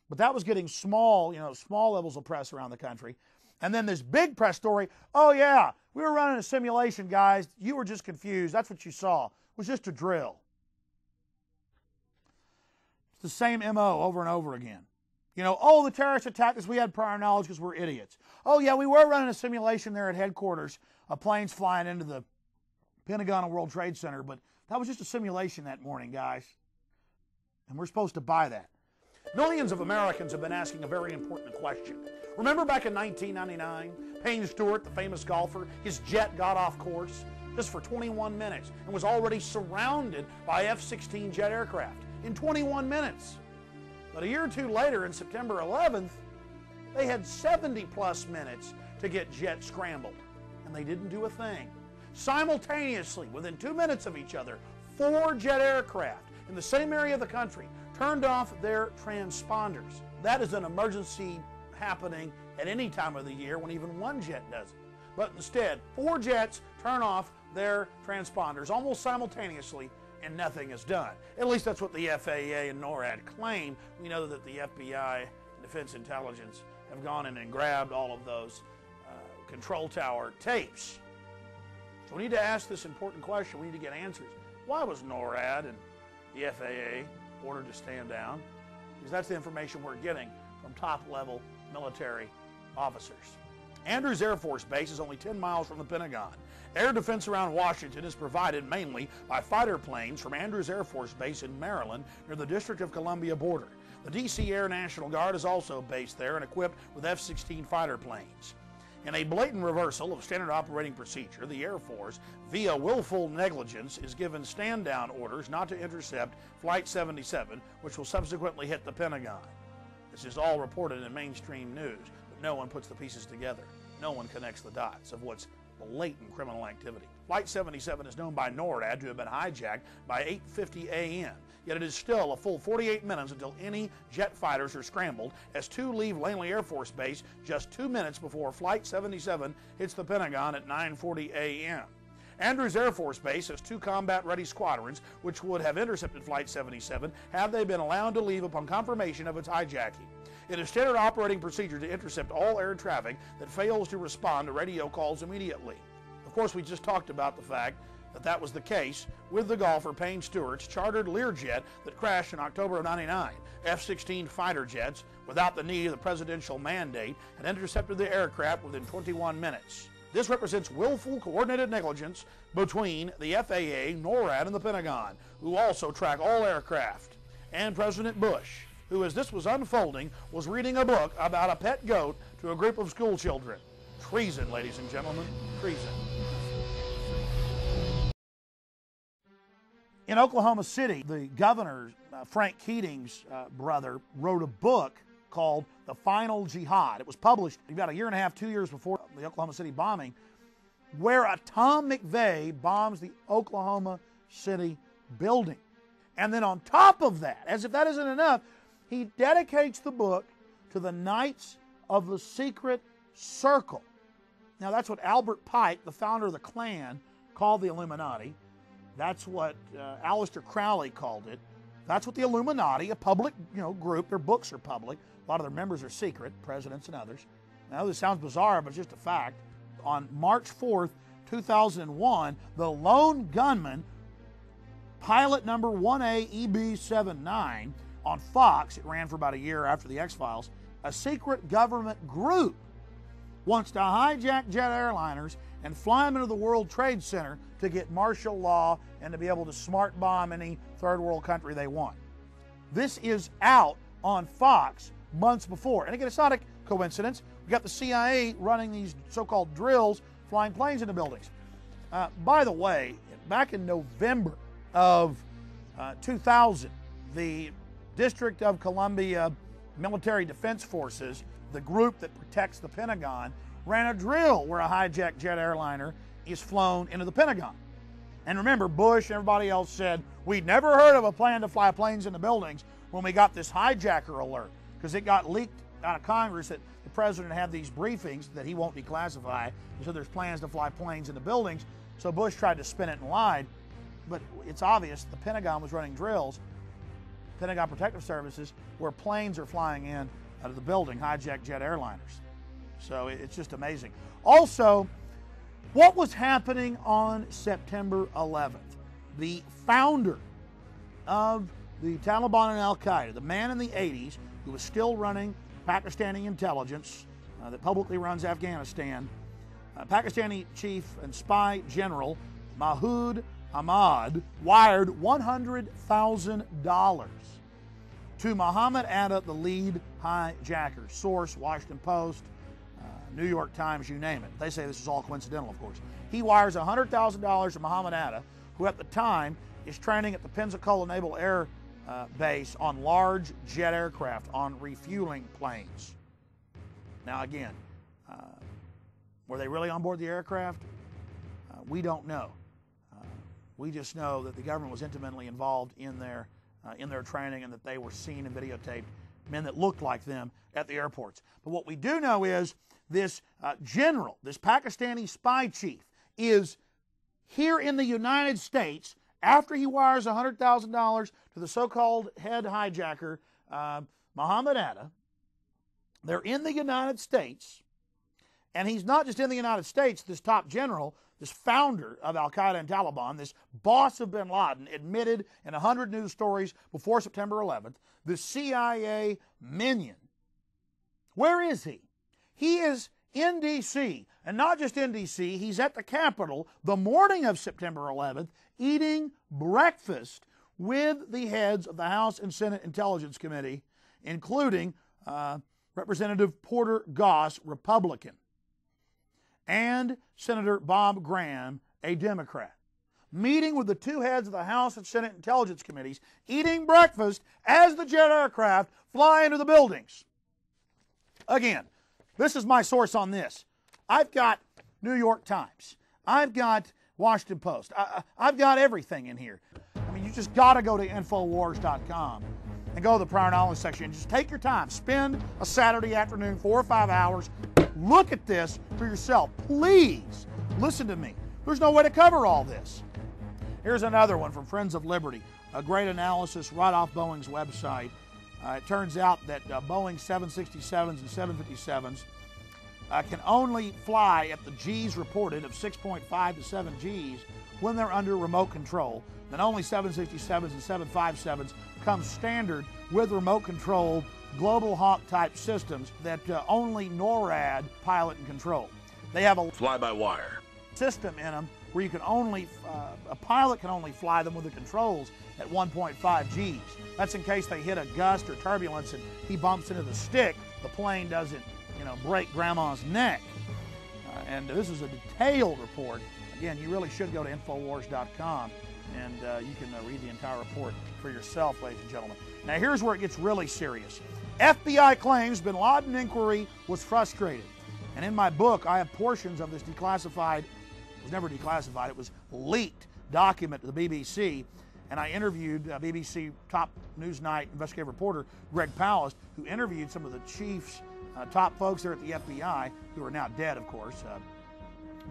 But that was getting small, you know, small levels of press around the country. And then this big press story, oh yeah, we were running a simulation, guys. You were just confused. That's what you saw. It was just a drill. It's the same MO over and over again. You know, oh, the terrorists attacked us. We had prior knowledge because we're idiots. Oh, yeah, we were running a simulation there at headquarters of planes flying into the Pentagon and World Trade Center, but that was just a simulation that morning, guys. And we're supposed to buy that. Millions of Americans have been asking a very important question. Remember back in 1999, Payne Stewart, the famous golfer, his jet got off course just for 21 minutes and was already surrounded by F-16 jet aircraft in 21 minutes. But a year or two later, in September 11th, they had 70-plus minutes to get jets scrambled, and they didn't do a thing. Simultaneously, within 2 minutes of each other, 4 jet aircraft in the same area of the country turned off their transponders. That is an emergency happening at any time of the year when even one jet does it. But instead, 4 jets turn off their transponders almost simultaneously, and nothing is done. At least that's what the FAA and NORAD claim. We know that the FBI and Defense Intelligence have gone in and grabbed all of those control tower tapes. So we need to ask this important question. We need to get answers. Why was NORAD and the FAA ordered to stand down? because that's the information we're getting from top-level military officers. Andrews Air Force Base is only 10 miles from the Pentagon. Air defense around Washington is provided mainly by fighter planes from Andrews Air Force Base in Maryland near the District of Columbia border. The D.C. Air National Guard is also based there and equipped with F-16 fighter planes. In a blatant reversal of standard operating procedure, the Air Force, via willful negligence, is given stand-down orders not to intercept Flight 77, which will subsequently hit the Pentagon. This is all reported in mainstream news, but no one puts the pieces together. No one connects the dots of what's blatant criminal activity. Flight 77 is known by NORAD to have been hijacked by 8:50 a.m., yet it is still a full 48 minutes until any jet fighters are scrambled as two leave Langley Air Force Base just 2 minutes before Flight 77 hits the Pentagon at 9:40 a.m. Andrews Air Force Base has 2 combat-ready squadrons which would have intercepted Flight 77 had they been allowed to leave upon confirmation of its hijacking. It is standard operating procedure to intercept all air traffic that fails to respond to radio calls immediately. Of course, we just talked about the fact that that was the case with the golfer Payne Stewart's chartered Learjet that crashed in October of '99. F-16 fighter jets, without the need of the presidential mandate, had intercepted the aircraft within 21 minutes. This represents willful, coordinated negligence between the FAA, NORAD, and the Pentagon, who also track all aircraft. And President Bush, who, as this was unfolding, was reading a book about a pet goat to a group of school children. Treason, ladies and gentlemen, treason. In Oklahoma City, the governor, Frank Keating's brother, wrote a book called The Final Jihad. It was published about 1.5 years, 2 years before the Oklahoma City bombing, where Tom McVeigh bombs the Oklahoma City building. And then on top of that, as if that isn't enough, he dedicates the book to the Knights of the Secret Circle. Now, that's what Albert Pike, the founder of the Klan, called the Illuminati. That's what Aleister Crowley called it. That's what the Illuminati, a public group, their books are public. A lot of their members are secret, presidents and others. Now, this sounds bizarre, but it's just a fact. On March 4th, 2001, the lone gunman, pilot number 1A-EB79, on Fox, it ran for about a year after the X-Files, a secret government group wants to hijack jet airliners and fly them into the World Trade Center to get martial law and to be able to smart bomb any third world country they want. This is out on Fox months before. And again, it's not a coincidence. We got the CIA running these so-called drills, flying planes into buildings. By the way, back in November of 2000, the District of Columbia Military Defense Forces, the group that protects the Pentagon, ran a drill where a hijacked jet airliner is flown into the Pentagon. And remember, Bush and everybody else said, we'd never heard of a plan to fly planes into buildings when we got this hijacker alert, because it got leaked out of Congress that the president had these briefings that he won't declassify. He said there's plans to fly planes into buildings. So Bush tried to spin it and lied. But it's obvious the Pentagon was running drills, Pentagon Protective Services, where planes are flying in out of the building, hijacked jet airliners. So it's just amazing. Also, what was happening on September 11th? The founder of the Taliban and Al-Qaeda, the man in the 80s who was still running Pakistani intelligence that publicly runs Afghanistan, Pakistani chief and spy general Masood Ahmad wired $100,000 to Muhammad Atta, the lead hijacker. Source, Washington Post, New York Times, you name it. They say this is all coincidental, of course. He wires $100,000 to Muhammad Atta, who at the time is training at the Pensacola Naval Air Base on large jet aircraft, on refueling planes. Now again, were they really on board the aircraft? We don't know. We just know that the government was intimately involved in their training, and that they were seen and videotaped, men that looked like them at the airports. But what we do know is this general, this Pakistani spy chief, is here in the United States after he wires $100,000 to the so-called head hijacker, Muhammad Atta. They're in the United States, and he's not just in the United States, this top general, this founder of al-Qaeda and Taliban, this boss of bin Laden, admitted in 100 news stories before September 11th, the CIA minion. Where is he? He is in D.C., and not just in D.C., he's at the Capitol the morning of September 11th, eating breakfast with the heads of the House and Senate Intelligence Committee, including Representative Porter Goss, Republican, and Senator Bob Graham, a Democrat, meeting with the two heads of the House and Senate Intelligence Committees, eating breakfast as the jet aircraft fly into the buildings. Again, this is my source on this. I've got New York Times. I've got Washington Post. I've got everything in here. I mean, you just got to go to Infowars.com and go to the prior knowledge section and just take your time. Spend a Saturday afternoon, 4 or 5 hours. Look at this for yourself. Please listen to me. There's no way to cover all this. Here's another one from Friends of Liberty. A great analysis right off Boeing's website. It turns out that Boeing 767s and 757s can only fly at the G's reported of 6.5 to 7 G's when they're under remote control. Then only 767s and 757s come standard with remote controlled Global Hawk type systems that only NORAD pilot and control. They have a fly-by-wire system in them where you can only, a pilot can only fly them with the controls at 1.5 Gs. That's in case they hit a gust or turbulence and he bumps into the stick, the plane doesn't, break grandma's neck. And this is a detailed report. Again, you really should go to Infowars.com and you can read the entire report for yourself, ladies and gentlemen. Now here's where it gets really serious. FBI claims bin Laden inquiry was frustrated. And in my book, I have portions of this declassified, it was never declassified, it was leaked document to the BBC. And I interviewed BBC top Newsnight investigative reporter Greg Palast, who interviewed some of the chiefs, top folks there at the FBI, who are now dead, of course.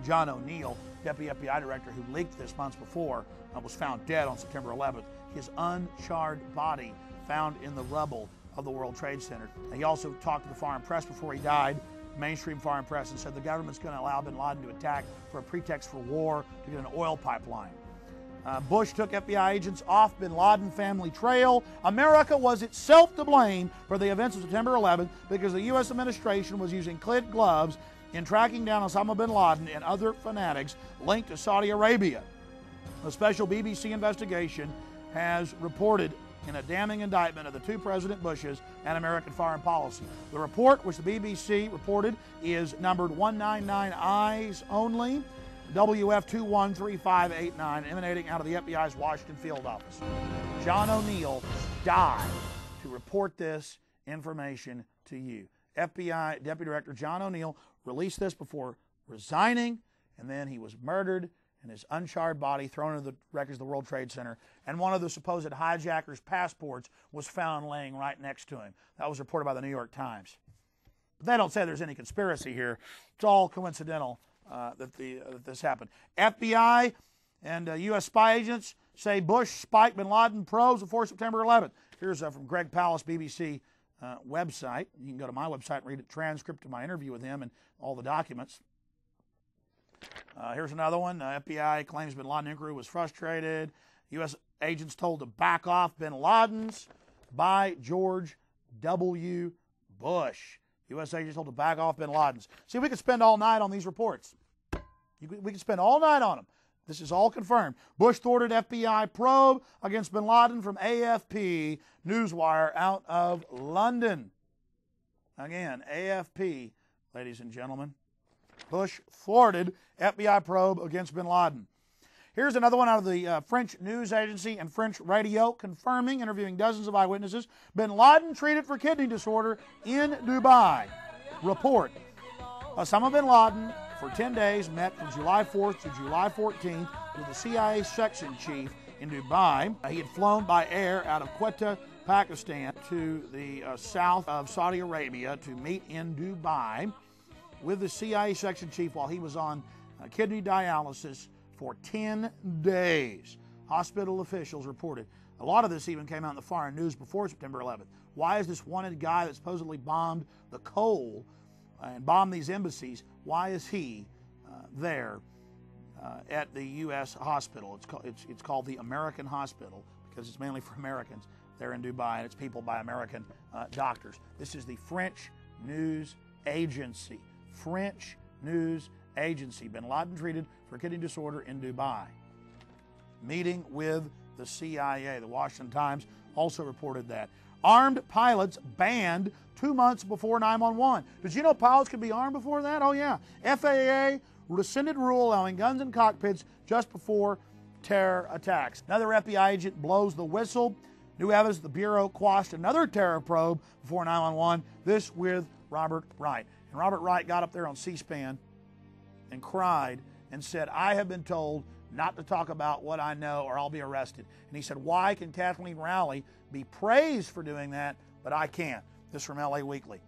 John O'Neill, deputy FBI director, who leaked this months before, was found dead on September 11th. His uncharred body found in the rubble of the World Trade Center. And he also talked to the foreign press before he died, mainstream foreign press, and said the government's going to allow bin Laden to attack for a pretext for war to get an oil pipeline. Bush took FBI agents off bin Laden family trail. America was itself to blame for the events of September 11th because the U.S. administration was using kid gloves in tracking down Osama bin Laden and other fanatics linked to Saudi Arabia. A special BBC investigation has reported in a damning indictment of the two President Bushes and American foreign policy. The report, which the BBC reported, is numbered 199 Eyes Only, WF213589, emanating out of the FBI's Washington field office. John O'Neill died to report this information to you. FBI Deputy Director John O'Neill released this before resigning, and then he was murdered and his uncharred body thrown into the wreckage of the World Trade Center, and one of the supposed hijackers' passports was found laying right next to him. That was reported by the New York Times. But they don't say there's any conspiracy here. It's all coincidental that this happened. FBI and U.S. spy agents say Bush spiked bin Laden probes before September 11th. Here's from Greg Palast, BBC website. You can go to my website and read a transcript of my interview with him and all the documents. Here's another one. FBI claims bin Laden inquiry was frustrated. U.S. agents told to back off bin Ladens by George W. Bush. U.S. agents told to back off bin Ladens. See, we could spend all night on these reports. We could spend all night on them. This is all confirmed. Bush thwarted FBI probe against bin Laden from AFP Newswire out of London. Again, AFP, ladies and gentlemen. Bush thwarted FBI probe against bin Laden. Here's another one out of the French news agency and French radio, confirming, interviewing dozens of eyewitnesses, bin Laden treated for kidney disorder in Dubai. Report. Osama bin Laden, for 10 days, met from July 4th to July 14th with the CIA section chief in Dubai. He had flown by air out of Quetta, Pakistan, to the south of Saudi Arabia to meet in Dubai with the CIA section chief while he was on kidney dialysis for 10 days. Hospital officials reported. A lot of this even came out in the foreign news before September 11th. Why is this wanted guy that supposedly bombed the coal and bombed these embassies, why is he there at the U.S. hospital. It's called the American Hospital because it's mainly for Americans. They're in Dubai, and it's people by American doctors. This is the French news agency. French news agency. Bin Laden treated for kidney disorder in Dubai. Meeting with the CIA. The Washington Times also reported that. Armed pilots banned 2 months before 911. Did you know pilots could be armed before that? Oh, yeah. FAA rescinded rule allowing guns in cockpits just before terror attacks. Another FBI agent blows the whistle. New evidence the Bureau quashed another terror probe before 911. This with Robert Wright. And Robert Wright got up there on C-SPAN and cried and said, I have been told not to talk about what I know or I'll be arrested. And he said, why can Kathleen Rowley be praised for doing that, but I can't? This from LA Weekly.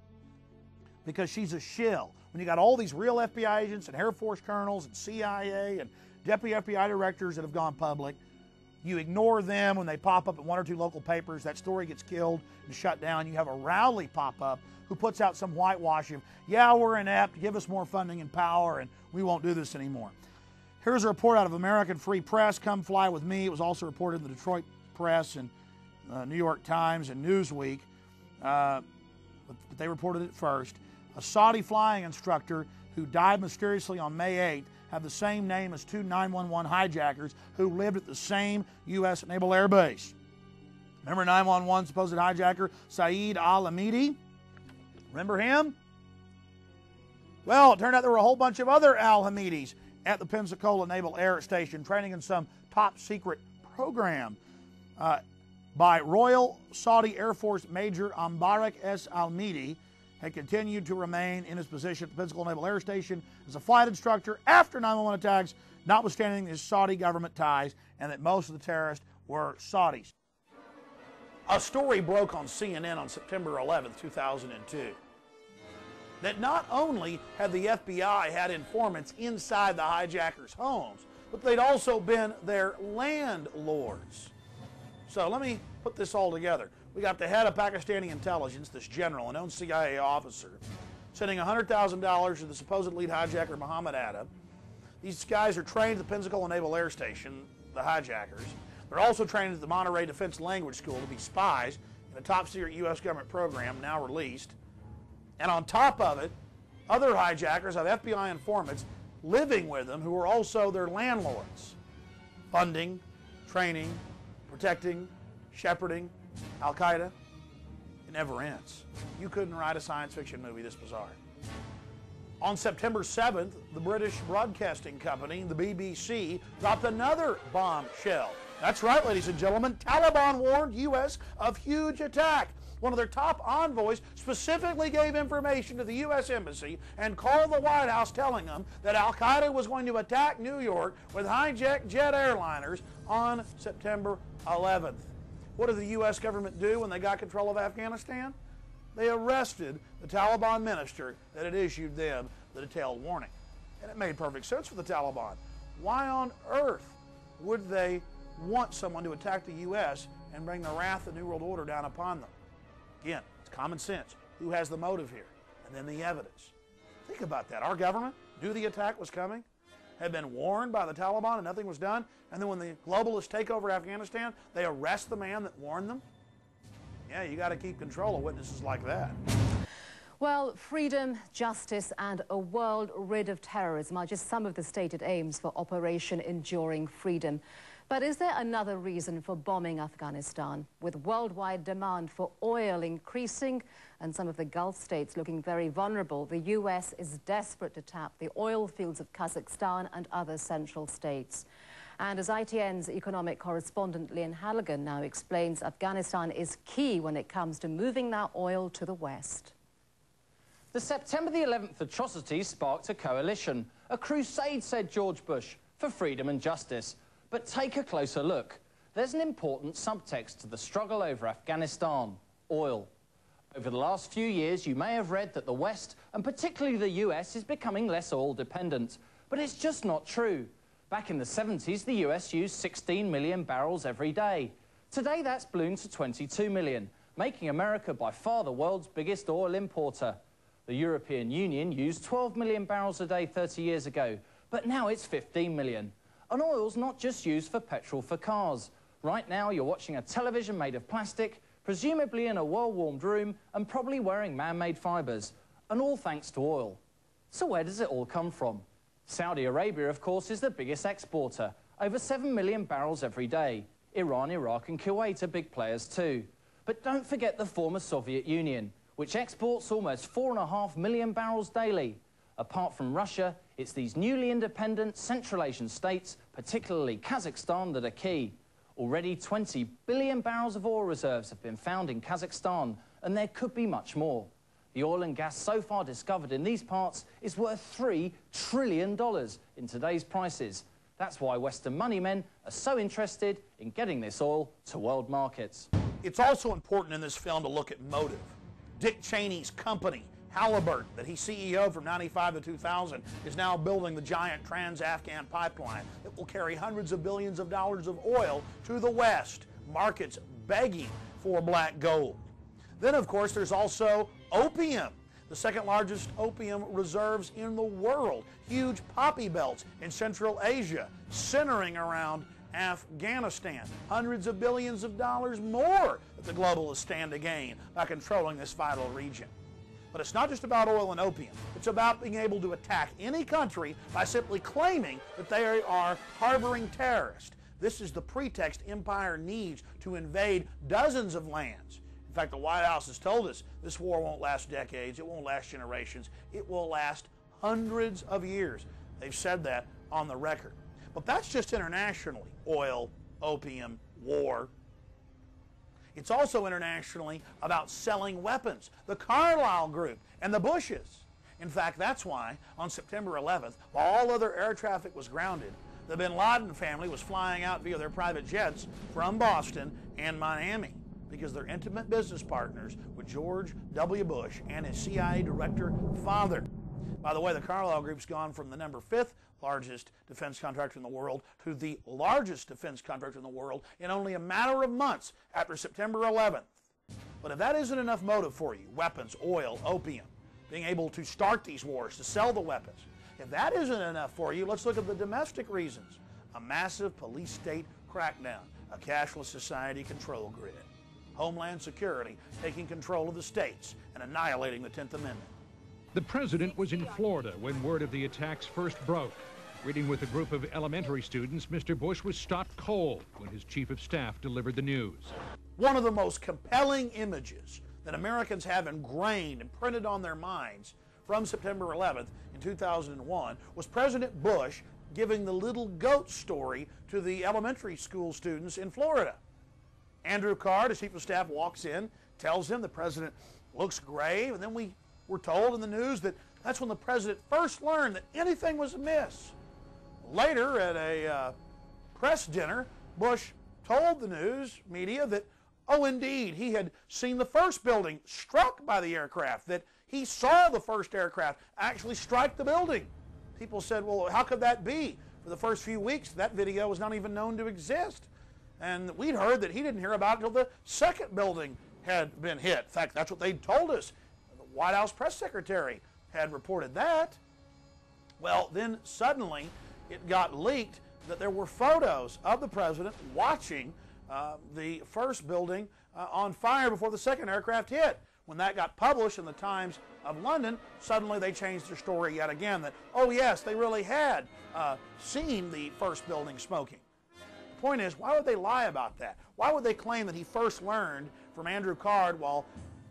Because she's a shill. When you got all these real FBI agents and Air Force colonels and CIA and deputy FBI directors that have gone public, you ignore them when they pop up in 1 or 2 local papers. That story gets killed and shut down. You have a Rowley pop up who puts out some whitewash of, yeah, we're inept, give us more funding and power, and we won't do this anymore. Here's a report out of American Free Press, Come Fly With Me. It was also reported in the Detroit Press and New York Times and Newsweek, but they reported it first. A Saudi flying instructor who died mysteriously on May 8th had the same name as 2 911 hijackers who lived at the same U.S. Naval Air Base. Remember 911 supposed hijacker Saeed Al-Hamidi? Remember him? Well, it turned out there were a whole bunch of other Al-Hamidis at the Pensacola Naval Air Station training in some top secret program by Royal Saudi Air Force Major Ambarak S. Al-Hamidi, had continued to remain in his position at the Pensacola Naval Air Station as a flight instructor after 911 attacks, notwithstanding his Saudi government ties and that most of the terrorists were Saudis. A story broke on CNN on September 11, 2002, that not only had the FBI had informants inside the hijackers' homes, but they'd also been their landlords. So let me put this all together. We got the head of Pakistani intelligence, this general, a known CIA officer, sending $100,000 to the supposed lead hijacker, Muhammad Atta. These guys are trained at the Pensacola Naval Air Station, the hijackers. They're also trained at the Monterey Defense Language School to be spies in a top-secret U.S. government program now released. And on top of it, other hijackers have FBI informants living with them who are also their landlords, funding, training, protecting, shepherding Al-Qaeda. It never ends. You couldn't write a science fiction movie this bizarre. On September 7th, the British Broadcasting Company, the BBC, dropped another bombshell. That's right, ladies and gentlemen. Taliban warned U.S. of huge attack. One of their top envoys specifically gave information to the U.S. Embassy and called the White House telling them that Al-Qaeda was going to attack New York with hijacked jet airliners on September 11th. What did the U.S. government do when they got control of Afghanistan? They arrested the Taliban minister that had issued them the detailed warning. And it made perfect sense for the Taliban. Why on earth would they want someone to attack the U.S. and bring the wrath of the New World Order down upon them? Again, it's common sense. Who has the motive here? And then the evidence. Think about that. Our government knew the attack was coming, had been warned by the Taliban and nothing was done, and then when the globalists take over Afghanistan, they arrest the man that warned them? Yeah, you got to keep control of witnesses like that. Well, freedom, justice, and a world rid of terrorism are just some of the stated aims for Operation Enduring Freedom. But is there another reason for bombing Afghanistan? With worldwide demand for oil increasing and some of the Gulf states looking very vulnerable, the U.S. is desperate to tap the oil fields of Kazakhstan and other central states. And as ITN's economic correspondent Lian Halligan now explains, Afghanistan is key when it comes to moving that oil to the West. The September the 11th atrocities sparked a coalition, a crusade, said George Bush, for freedom and justice. But take a closer look. There's an important subtext to the struggle over Afghanistan: oil. Over the last few years, you may have read that the West, and particularly the US, is becoming less oil dependent. But it's just not true. Back in the 70s, the US used 16 million barrels every day. Today, that's ballooned to 22 million, making America by far the world's biggest oil importer. The European Union used 12 million barrels a day 30 years ago, but now it's 15 million. And oil's not just used for petrol for cars. Right now, you're watching a television made of plastic, presumably in a well-warmed room, and probably wearing man-made fibres. And all thanks to oil. So where does it all come from? Saudi Arabia, of course, is the biggest exporter. Over 7 million barrels every day. Iran, Iraq and Kuwait are big players too. But don't forget the former Soviet Union, which exports almost 4.5 million barrels daily. Apart from Russia, it's these newly independent Central Asian states, particularly Kazakhstan, that are key. Already 20 billion barrels of oil reserves have been found in Kazakhstan, and there could be much more. The oil and gas so far discovered in these parts is worth $3 trillion in today's prices. That's why Western money men are so interested in getting this oil to world markets. It's also important in this film to look at motive. Dick Cheney's company, Halliburton, that he CEO'd from 95 to 2000, is now building the giant Trans-Afghan pipeline that will carry hundreds of billions of dollars of oil to the West, markets begging for black gold. Then, of course, there's also opium, the second largest opium reserves in the world. Huge poppy belts in Central Asia, centering around Afghanistan. Hundreds of billions of dollars more that the globalists stand to gain by controlling this vital region. But it's not just about oil and opium. It's about being able to attack any country by simply claiming that they are harboring terrorists. This is the pretext empire needs to invade dozens of lands. In fact, the White House has told us this war won't last decades, it won't last generations, it will last hundreds of years. They've said that on the record. But that's just internationally. Oil, opium, war. It's also internationally about selling weapons. The Carlyle Group and the Bushes. In fact, that's why on September 11th, while all other air traffic was grounded, the bin Laden family was flying out via their private jets from Boston and Miami because they're intimate business partners with George W. Bush and his CIA director father. By the way, the Carlyle Group's gone from the number 5th largest defense contractor in the world to the largest defense contractor in the world in only a matter of months after September 11th. But if that isn't enough motive for you, weapons, oil, opium, being able to start these wars, to sell the weapons, if that isn't enough for you, let's look at the domestic reasons. A massive police state crackdown, a cashless society control grid, Homeland Security taking control of the states and annihilating the 10th Amendment. The president was in Florida when word of the attacks first broke. Reading with a group of elementary students, Mr. Bush was stopped cold when his chief of staff delivered the news. One of the most compelling images that Americans have ingrained and printed on their minds from September 11th in 2001 was President Bush giving the little goat story to the elementary school students in Florida. Andrew Card, his chief of staff, walks in, tells him the president looks grave, and then we were told in the news that that's when the president first learned that anything was amiss. Later, at a press dinner, Bush told the news media that, oh, indeed, he had seen the first building struck by the aircraft, that he saw the first aircraft actually strike the building. People said, well, how could that be? For the first few weeks, that video was not even known to exist. And we'd heard that he didn't hear about it until the second building had been hit. In fact, that's what they told us. The White House press secretary had reported that. Well, then suddenly it got leaked that there were photos of the president watching the first building on fire before the second aircraft hit. When that got published in the Times of London, suddenly they changed their story yet again that, oh yes, they really had seen the first building smoking. The point is, why would they lie about that? Why would they claim that he first learned from Andrew Card while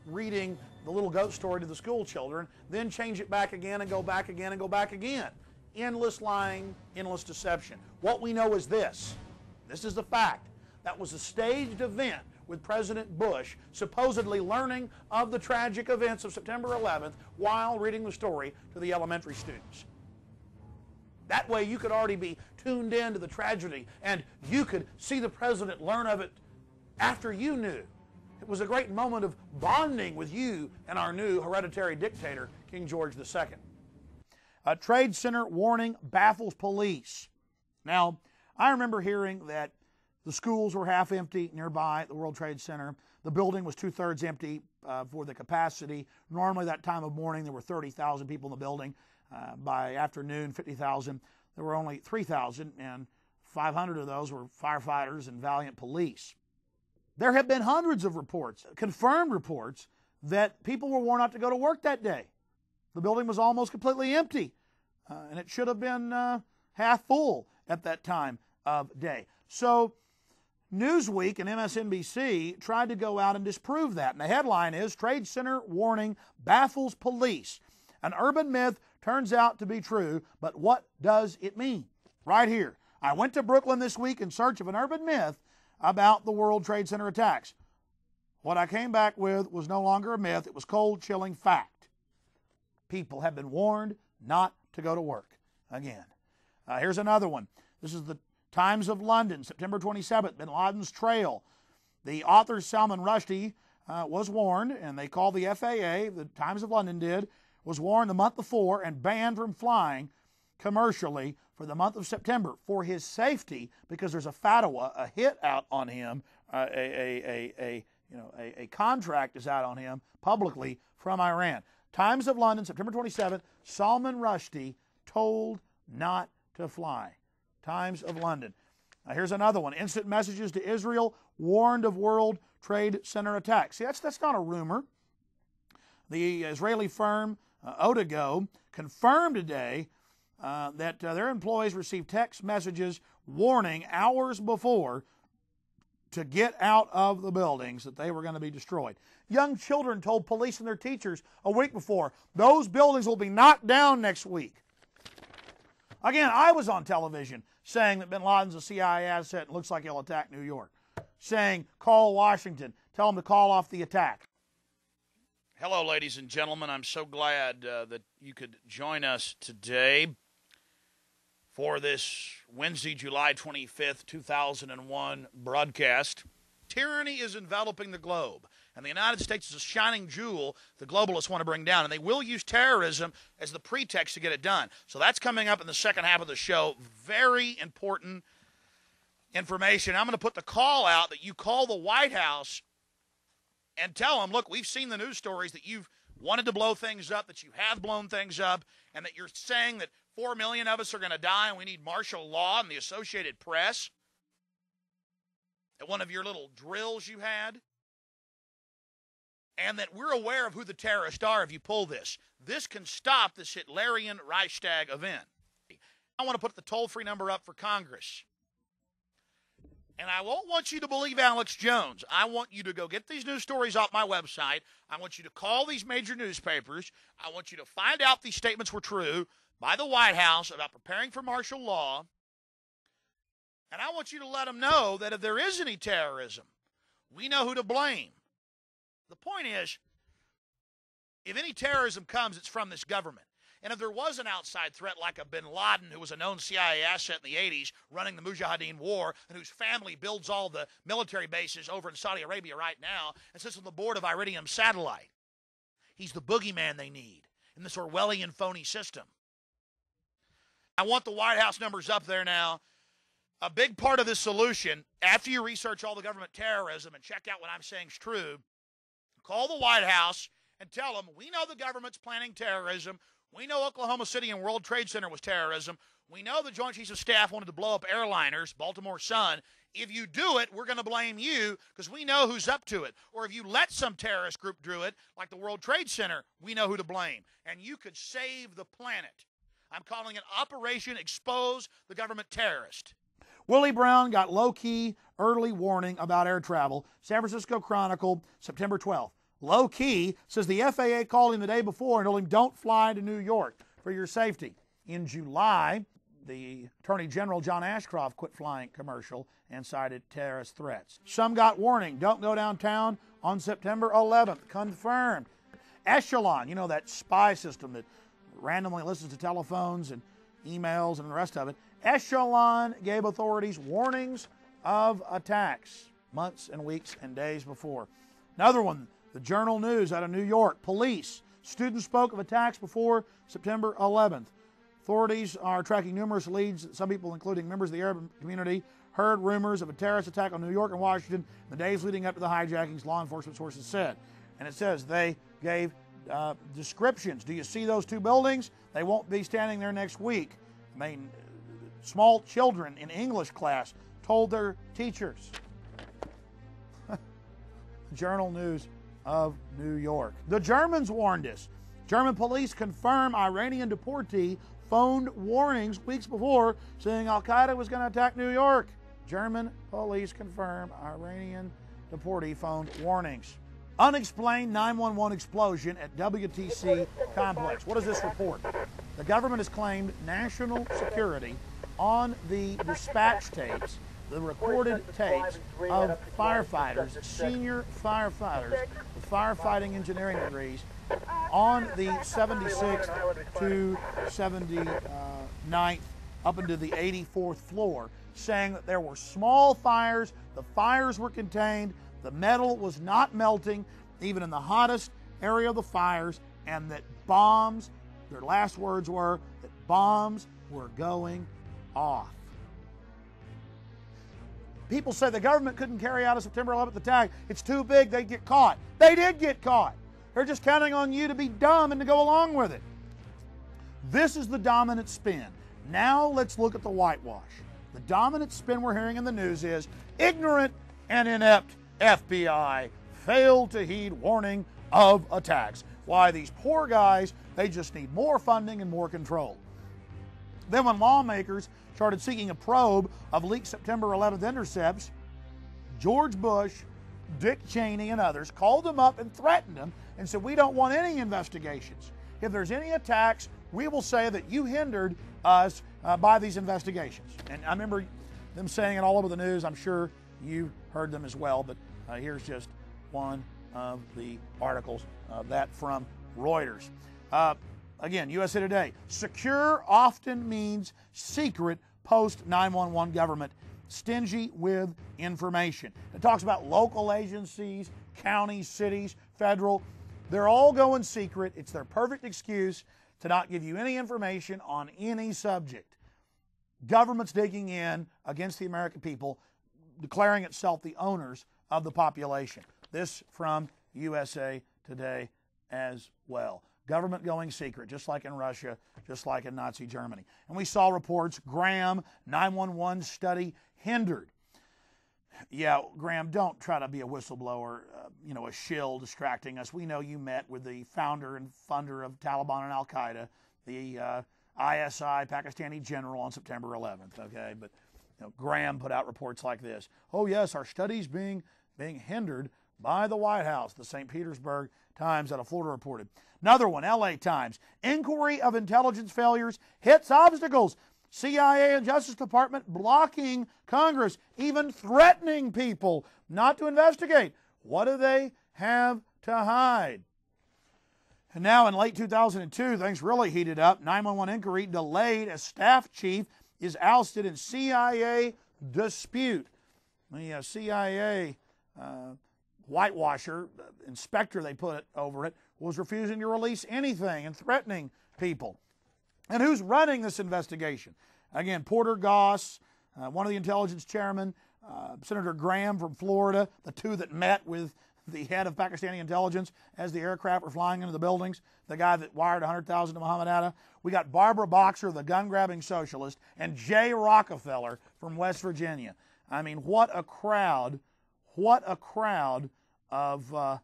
reading the little goat story to the school children, then change it back again and go back again and go back again? Endless lying, endless deception. What we know is this. This is the fact. That was a staged event with President Bush supposedly learning of the tragic events of September 11th while reading the story to the elementary students. That way you could already be tuned in to the tragedy and you could see the president learn of it after you knew. It was a great moment of bonding with you and our new hereditary dictator, King George II. A Trade Center warning baffles police. Now, I remember hearing that the schools were half empty nearby at the World Trade Center. The building was 2/3 empty for the capacity. Normally that time of morning there were 30,000 people in the building. By afternoon, 50,000. there were only 3,000, and 500 of those were firefighters and valiant police. There have been hundreds of reports, confirmed reports, that people were worn out to go to work that day. The building was almost completely empty, and it should have been half full at that time of day. So Newsweek and MSNBC tried to go out and disprove that. And the headline is, Trade Center Warning Baffles Police. An urban myth turns out to be true, but what does it mean? Right here. I went to Brooklyn this week in search of an urban myth about the World Trade Center attacks. What I came back with was no longer a myth. It was cold, chilling fact. People have been warned not to go to work again. Here's another one. This is the Times of London, September 27th, bin Laden's trail. The author Salman Rushdie was warned, and they called the FAA, the Times of London did, was warned the month before and banned from flying commercially for the month of September for his safety, because there's a fatwa, a hit out on him, a contract is out on him publicly from Iran. Times of London, September 27th, Salman Rushdie told not to fly. Times of London. Here's another one. Instant messages to Israel warned of World Trade Center attacks. See, that's not a rumor. The Israeli firm Odago confirmed today that their employees received text messages warning hours before to get out of the buildings that they were going to be destroyed. Young children told police and their teachers a week before, those buildings will be knocked down next week. Again, I was on television saying that bin Laden's a CIA asset and looks like he'll attack New York. Saying, call Washington, tell them to call off the attack. Hello, ladies and gentlemen. I'm so glad that you could join us today for this Wednesday, July 25th, 2001 broadcast. Tyranny is enveloping the globe, and the United States is a shining jewel the globalists want to bring down, and they will use terrorism as the pretext to get it done. So that's coming up in the second half of the show. Very important information. I'm going to put the call out that you call the White House and tell them, look, we've seen the news stories that you've wanted to blow things up, that you have blown things up, and that you're saying that 4 million of us are going to die and we need martial law and the Associated Press at one of your little drills you had, and that we're aware of who the terrorists are if you pull this. This can stop this Hitlerian Reichstag event. I want to put the toll-free number up for Congress. And I won't want you to believe Alex Jones. I want you to go get these news stories off my website. I want you to call these major newspapers. I want you to find out these statements were true by the White House about preparing for martial law. And I want you to let them know that if there is any terrorism, we know who to blame. The point is, if any terrorism comes, it's from this government. And if there was an outside threat like a bin Laden, who was a known CIA asset in the 80s, running the Mujahideen war, and whose family builds all the military bases over in Saudi Arabia right now, and sits on the board of Iridium Satellite, he's the boogeyman they need in this Orwellian phony system. I want the White House numbers up there now. A big part of this solution, after you research all the government terrorism and check out what I'm saying is true, call the White House and tell them, we know the government's planning terrorism. We know Oklahoma City and World Trade Center was terrorism. We know the Joint Chiefs of Staff wanted to blow up airliners, Baltimore Sun. If you do it, we're going to blame you because we know who's up to it. Or if you let some terrorist group do it, like the World Trade Center, we know who to blame. And you could save the planet. I'm calling it Operation Expose the Government Terrorist. Willie Brown got low-key early warning about air travel. San Francisco Chronicle, September 12th. Low-key says the FAA called him the day before and told him don't fly to New York for your safety. In July, the Attorney General John Ashcroft quit flying commercial and cited terrorist threats. Some got warning, don't go downtown on September 11th. Confirmed. Echelon, you know, that spy system that randomly listens to telephones and emails and the rest of it. Echelon gave authorities warnings of attacks months and weeks and days before. Another one, the Journal News out of New York. Police. Students spoke of attacks before September 11th. Authorities are tracking numerous leads. Some people, including members of the Arab community, heard rumors of a terrorist attack on New York and Washington in the days leading up to the hijackings, law enforcement sources said. And it says they gave descriptions. Do you see those two buildings? They won't be standing there next week. I mean, small children in English class told their teachers. Journal News of New York. The Germans warned us. German police confirm Iranian deportee phoned warnings weeks before saying Al-Qaeda was going to attack New York. German police confirm Iranian deportee phoned warnings. Unexplained 911 explosion at WTC complex. What does this report? The government has claimed national security on the dispatch tapes, the recorded tapes of firefighters, senior firefighters with firefighting engineering degrees on the 76th to 79th up into the 84th floor, saying that there were small fires, the fires were contained, the metal was not melting, even in the hottest area of the fires, and that bombs, their last words were that bombs were going off. People say the government couldn't carry out a September 11th attack. It's too big, they'd get caught. They did get caught. They're just counting on you to be dumb and to go along with it. This is the dominant spin. Now let's look at the whitewash. The dominant spin we're hearing in the news is ignorant and inept FBI failed to heed warning of attacks. Why, these poor guys, they just need more funding and more control. Then when lawmakers started seeking a probe of leaked September 11th intercepts, George Bush, Dick Cheney, and others called them up and threatened them and said, we don't want any investigations. If there's any attacks, we will say that you hindered us by these investigations. And I remember them saying it all over the news. I'm sure you heard them as well, but here's just one of the articles that from Reuters. Again, USA Today. Secure often means secret post 911 government, stingy with information. It talks about local agencies, counties, cities, federal. They're all going secret. It's their perfect excuse to not give you any information on any subject. Government's digging in against the American people, declaring itself the owners of the population. This from USA Today as well. Government going secret, just like in Russia, just like in Nazi Germany. And we saw reports, Graham, 911 study hindered. Yeah, Graham, don't try to be a whistleblower, a shill distracting us. We know you met with the founder and funder of Taliban and Al-Qaeda, the ISI Pakistani general on September 11th, okay? But Graham put out reports like this. Oh, yes, our study's being hindered by the White House, the St. Petersburg Times out of Florida reported. Another one, LA Times. Inquiry of intelligence failures hits obstacles. CIA and Justice Department blocking Congress, even threatening people not to investigate. What do they have to hide? And now in late 2002, things really heated up. 911 inquiry delayed as staff chief is ousted in CIA dispute. The CIA whitewasher, inspector they put over it, was refusing to release anything and threatening people. And who's running this investigation? Again, Porter Goss, one of the intelligence chairmen, Senator Graham from Florida, the two that met with the head of Pakistani intelligence as the aircraft were flying into the buildings, the guy that wired $100,000 to Muhammad Atta. We got Barbara Boxer, the gun-grabbing socialist, and Jay Rockefeller from West Virginia. I mean, what a crowd of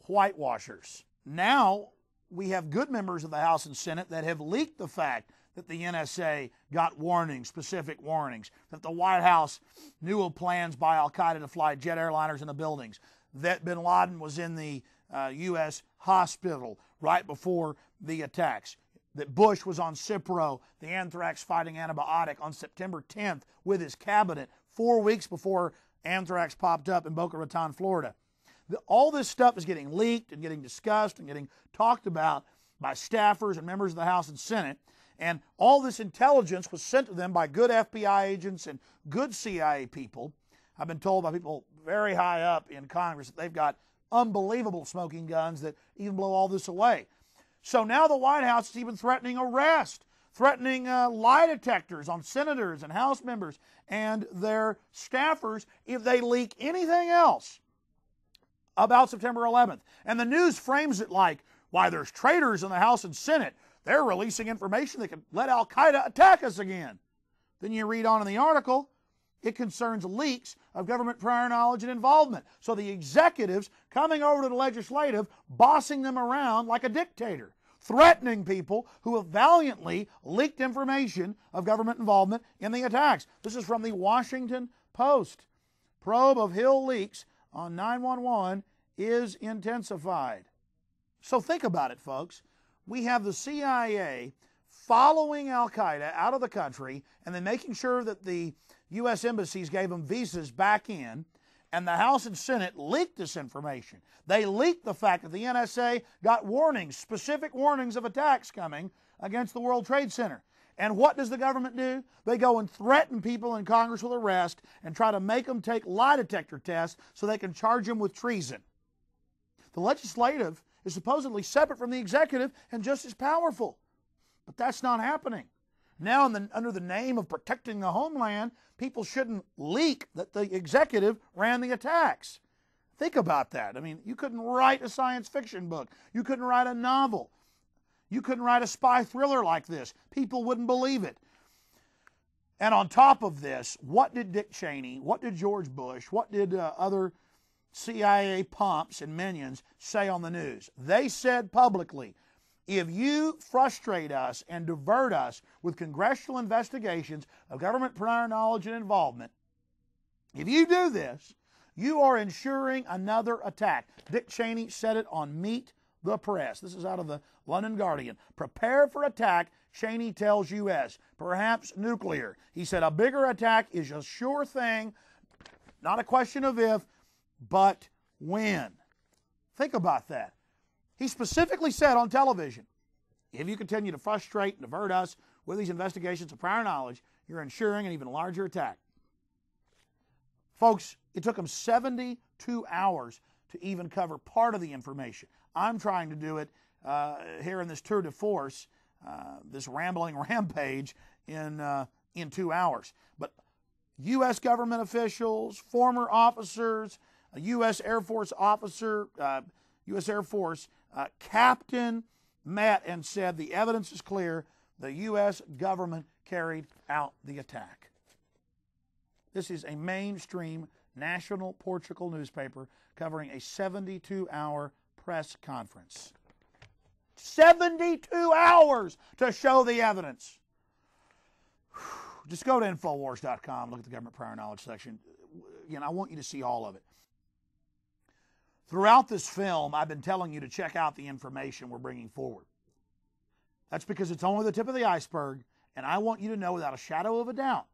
whitewashers. Now we have good members of the House and Senate that have leaked the fact that the NSA got warnings, specific warnings, that the White House knew of plans by Al-Qaeda to fly jet airliners into buildings, that bin Laden was in the U.S. hospital right before the attacks, that Bush was on Cipro, the anthrax-fighting antibiotic, on September 10th with his cabinet, 4 weeks before anthrax popped up in Boca Raton, Florida. All this stuff is getting leaked and getting discussed and getting talked about by staffers and members of the House and Senate. And all this intelligence was sent to them by good FBI agents and good CIA people. I've been told by people very high up in Congress that they've got unbelievable smoking guns that even blow all this away. So now the White House is even threatening arrest, threatening lie detectors on senators and House members and their staffers if they leak anything else about September 11th. And the news frames it like, why, there's traitors in the House and Senate. They're releasing information that could let Al-Qaeda attack us again. Then you read on in the article, it concerns leaks of government prior knowledge and involvement. So the executives coming over to the legislative, bossing them around like a dictator, threatening people who have valiantly leaked information of government involvement in the attacks. This is from the Washington Post. Probe of Hill leaks on 911 is intensified. So think about it, folks. We have the CIA following Al-Qaeda out of the country and then making sure that the U.S. embassies gave them visas back in, and the House and Senate leaked this information. They leaked the fact that the NSA got warnings, specific warnings of attacks coming against the World Trade Center. And what does the government do? They go and threaten people in Congress with arrest and try to make them take lie detector tests so they can charge them with treason. The legislative is supposedly separate from the executive and just as powerful. But that's not happening. Now, under the name of protecting the homeland, people shouldn't leak that the executive ran the attacks. Think about that. I mean, you couldn't write a science fiction book. You couldn't write a novel. You couldn't write a spy thriller like this. People wouldn't believe it. And on top of this, what did Dick Cheney, what did George Bush, what did other CIA pumps and minions say on the news? They said publicly, if you frustrate us and divert us with congressional investigations of government prior knowledge and involvement, if you do this, you are ensuring another attack. Dick Cheney said it on Meet the Press. This is out of the London Guardian. Prepare for attack, Cheney tells U.S., perhaps nuclear. He said a bigger attack is a sure thing, not a question of if, but when. Think about that. He specifically said on television, if you continue to frustrate and divert us with these investigations of prior knowledge, you're ensuring an even larger attack. Folks, it took them 72 hours to even cover part of the information. I'm trying to do it here in this tour de force, this rambling rampage in 2 hours. But U.S. government officials, former officers, a U.S. Air Force officer, U.S. Air Force captain met and said the evidence is clear. The U.S. government carried out the attack. This is a mainstream national Portugal newspaper covering a 72-hour press conference. 72 hours to show the evidence. Just go to Infowars.com, look at the government prior knowledge section. Again, I want you to see all of it. Throughout this film, I've been telling you to check out the information we're bringing forward. That's because it's only the tip of the iceberg, and I want you to know without a shadow of a doubt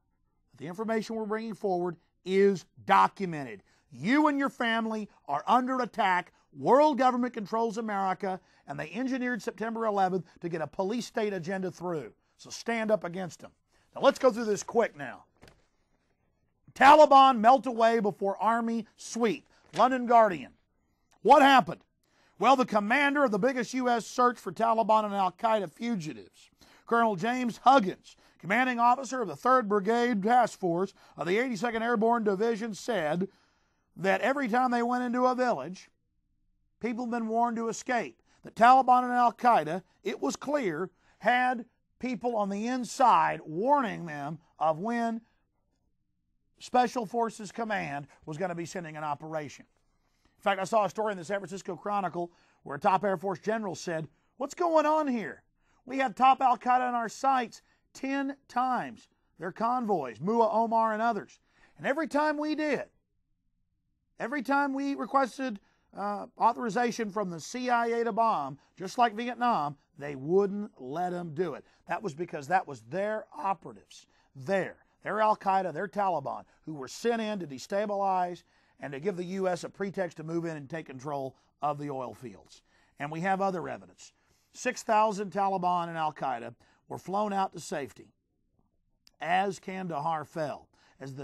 that the information we're bringing forward is documented. You and your family are under attack. World government controls America, and they engineered September 11th to get a police state agenda through. So stand up against them. Now let's go through this quick now. Taliban melt away before army sweep. London Guardian. What happened? Well, the commander of the biggest U.S. search for Taliban and al-Qaeda fugitives, Colonel James Huggins, commanding officer of the 3rd Brigade Task Force of the 82nd Airborne Division, said that every time they went into a village, people had been warned to escape. The Taliban and al-Qaeda, it was clear, had people on the inside warning them of when Special Forces Command was going to be sending an operation. In fact, I saw a story in the San Francisco Chronicle where a top Air Force general said, what's going on here? We have top al-Qaeda in our sights 10 times. Their convoys, Mullah Omar and others. And every time we did, every time we requested authorization from the CIA to bomb, just like Vietnam, they wouldn't let them do it. That was because that was their operatives, their al-Qaeda, their Taliban, who were sent in to destabilize and to give the U.S. a pretext to move in and take control of the oil fields. And we have other evidence. 6,000 Taliban and al-Qaeda were flown out to safety as Kandahar fell. As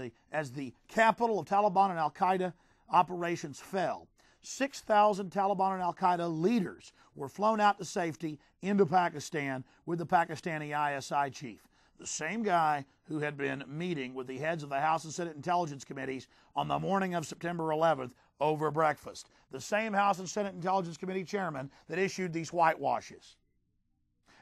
the capital of Taliban and al-Qaeda operations fell, 6,000 Taliban and al-Qaeda leaders were flown out to safety into Pakistan with the Pakistani ISI chief, the same guy who had been meeting with the heads of the House and Senate Intelligence Committees on the morning of September 11th over breakfast, the same House and Senate Intelligence Committee chairman that issued these whitewashes.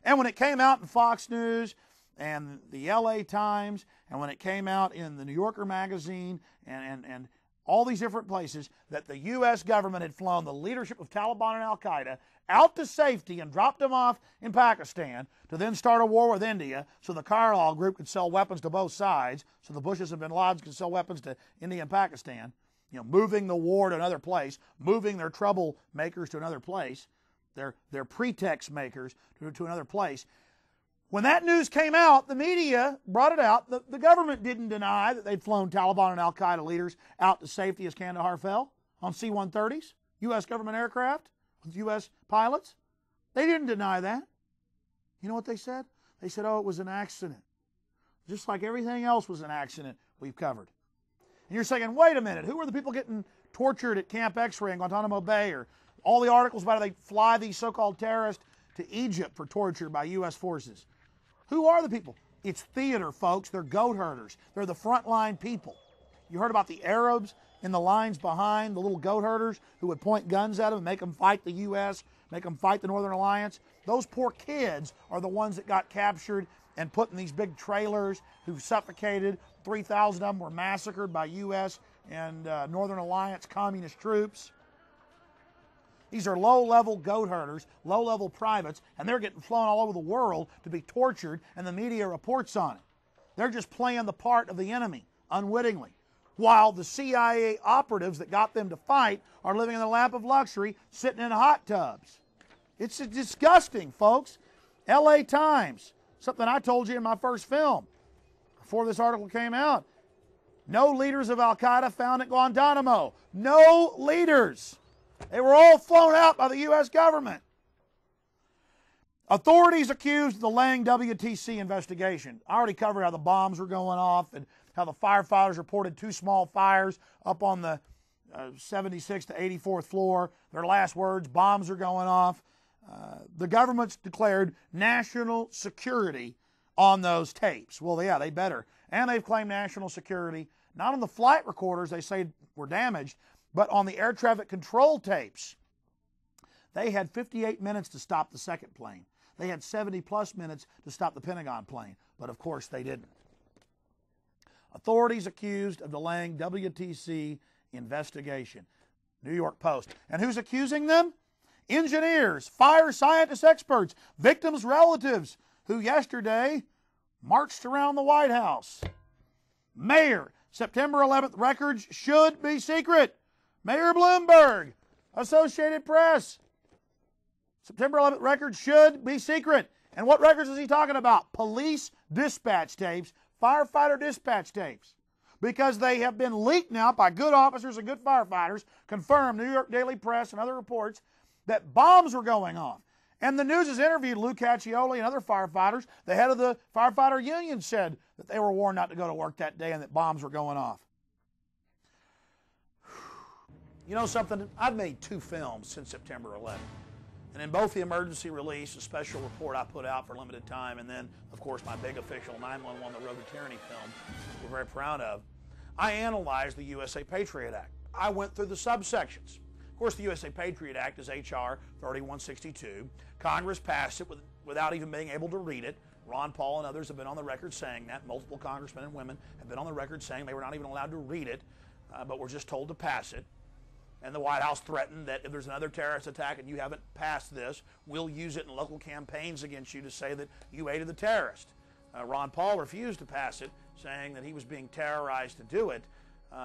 And when it came out in Fox News and the LA Times, and when it came out in the New Yorker magazine and all these different places, that the U.S. government had flown the leadership of Taliban and Al-Qaeda out to safety and dropped them off in Pakistan to then start a war with India so the Carlyle group could sell weapons to both sides, so the Bushes and bin Ladens could sell weapons to India and Pakistan, moving the war to another place, moving their troublemakers to another place, their pretext makers to another place. When that news came out, the media brought it out. The government didn't deny that they'd flown Taliban and Al-Qaeda leaders out to safety as Kandahar fell on C-130s, U.S. government aircraft with U.S. pilots. They didn't deny that. You know what they said? They said, oh, it was an accident. Just like everything else was an accident we've covered. And you're saying, wait a minute, who are the people getting tortured at Camp X-Ray in Guantanamo Bay, or all the articles about how they fly these so-called terrorists to Egypt for torture by U.S. forces? Who are the people? It's theater, folks. They're goat herders. They're the frontline people. You heard about the Arabs in the lines behind, the little goat herders who would point guns at them and make them fight the U.S., make them fight the Northern Alliance? Those poor kids are the ones that got captured and put in these big trailers, who suffocated. 3,000 of them were massacred by U.S. and Northern Alliance communist troops. These are low-level goat herders, low-level privates, and they're getting flown all over the world to be tortured, and the media reports on it. They're just playing the part of the enemy, unwittingly, while the CIA operatives that got them to fight are living in the lap of luxury, sitting in hot tubs. It's disgusting, folks. LA Times, something I told you in my first film before this article came out. No leaders of Al-Qaeda found at Guantanamo. No leaders. They were all flown out by the U.S. government. Authorities accused of the Lang WTC investigation. I already covered how the bombs were going off and how the firefighters reported 2 small fires up on the 76th to 84th floor. Their last words, bombs are going off. The government's declared national security on those tapes. Well, yeah, they better. And they've claimed national security, not on the flight recorders they say were damaged, but on the air traffic control tapes. They had 58 minutes to stop the second plane. They had 70-plus minutes to stop the Pentagon plane, but of course they didn't. Authorities accused of delaying WTC investigation. New York Post. And who's accusing them? Engineers, fire scientist experts, victims' relatives, who yesterday marched around the White House. Mayor, September 11th records should be secret. Mayor Bloomberg, Associated Press. September 11th records should be secret. And what records is he talking about? Police dispatch tapes, firefighter dispatch tapes. Because they have been leaked now by good officers and good firefighters, confirmed, New York Daily Press and other reports, that bombs were going off. And the news has interviewed Lou Caccioli and other firefighters. The head of the firefighter union said that they were warned not to go to work that day and that bombs were going off. You know something? I've made 2 films since September 11th. And in both the emergency release, a special report I put out for limited time, and then, of course, my big official 911 The Road to Tyranny film we're very proud of, I analyzed the USA Patriot Act. I went through the subsections. Of course, the USA Patriot Act is H.R. 3162. Congress passed it without even being able to read it. Ron Paul and others have been on the record saying that. Multiple congressmen and women have been on the record saying they were not even allowed to read it, but were just told to pass it. And the White House threatened that if there's another terrorist attack and you haven't passed this, we'll use it in local campaigns against you to say that you aided the terrorist. Ron Paul refused to pass it, saying that he was being terrorized to do it,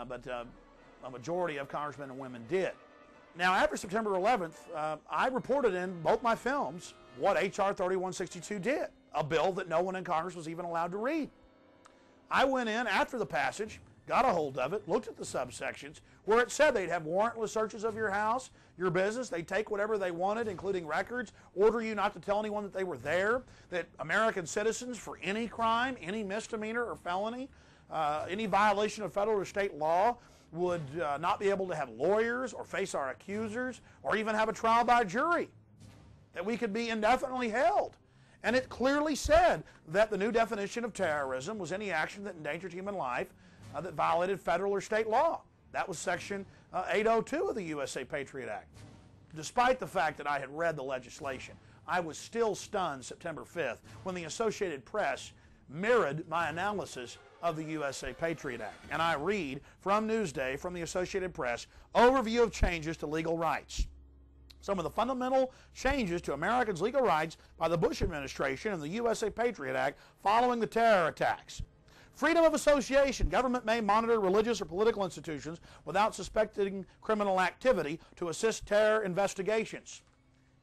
but a majority of congressmen and women did. Now, after September 11th, I reported in both my films what H.R. 3162 did, a bill that no one in Congress was even allowed to read. I went in after the passage, got a hold of it, looked at the subsections, where it said they'd have warrantless searches of your house, your business, they'd take whatever they wanted, including records, order you not to tell anyone that they were there, that American citizens, for any crime, any misdemeanor or felony, any violation of federal or state law, would not be able to have lawyers or face our accusers or even have a trial by jury, that we could be indefinitely held. And it clearly said that the new definition of terrorism was any action that endangered human life that violated federal or state law. That was Section 802 of the USA Patriot Act. Despite the fact that I had read the legislation, I was still stunned September 5th when the Associated Press mirrored my analysis of the USA Patriot Act. And I read from Newsday, from the Associated Press, overview of changes to legal rights. Some of the fundamental changes to Americans' legal rights by the Bush administration and the USA Patriot Act following the terror attacks. Freedom of association. Government may monitor religious or political institutions without suspecting criminal activity to assist terror investigations.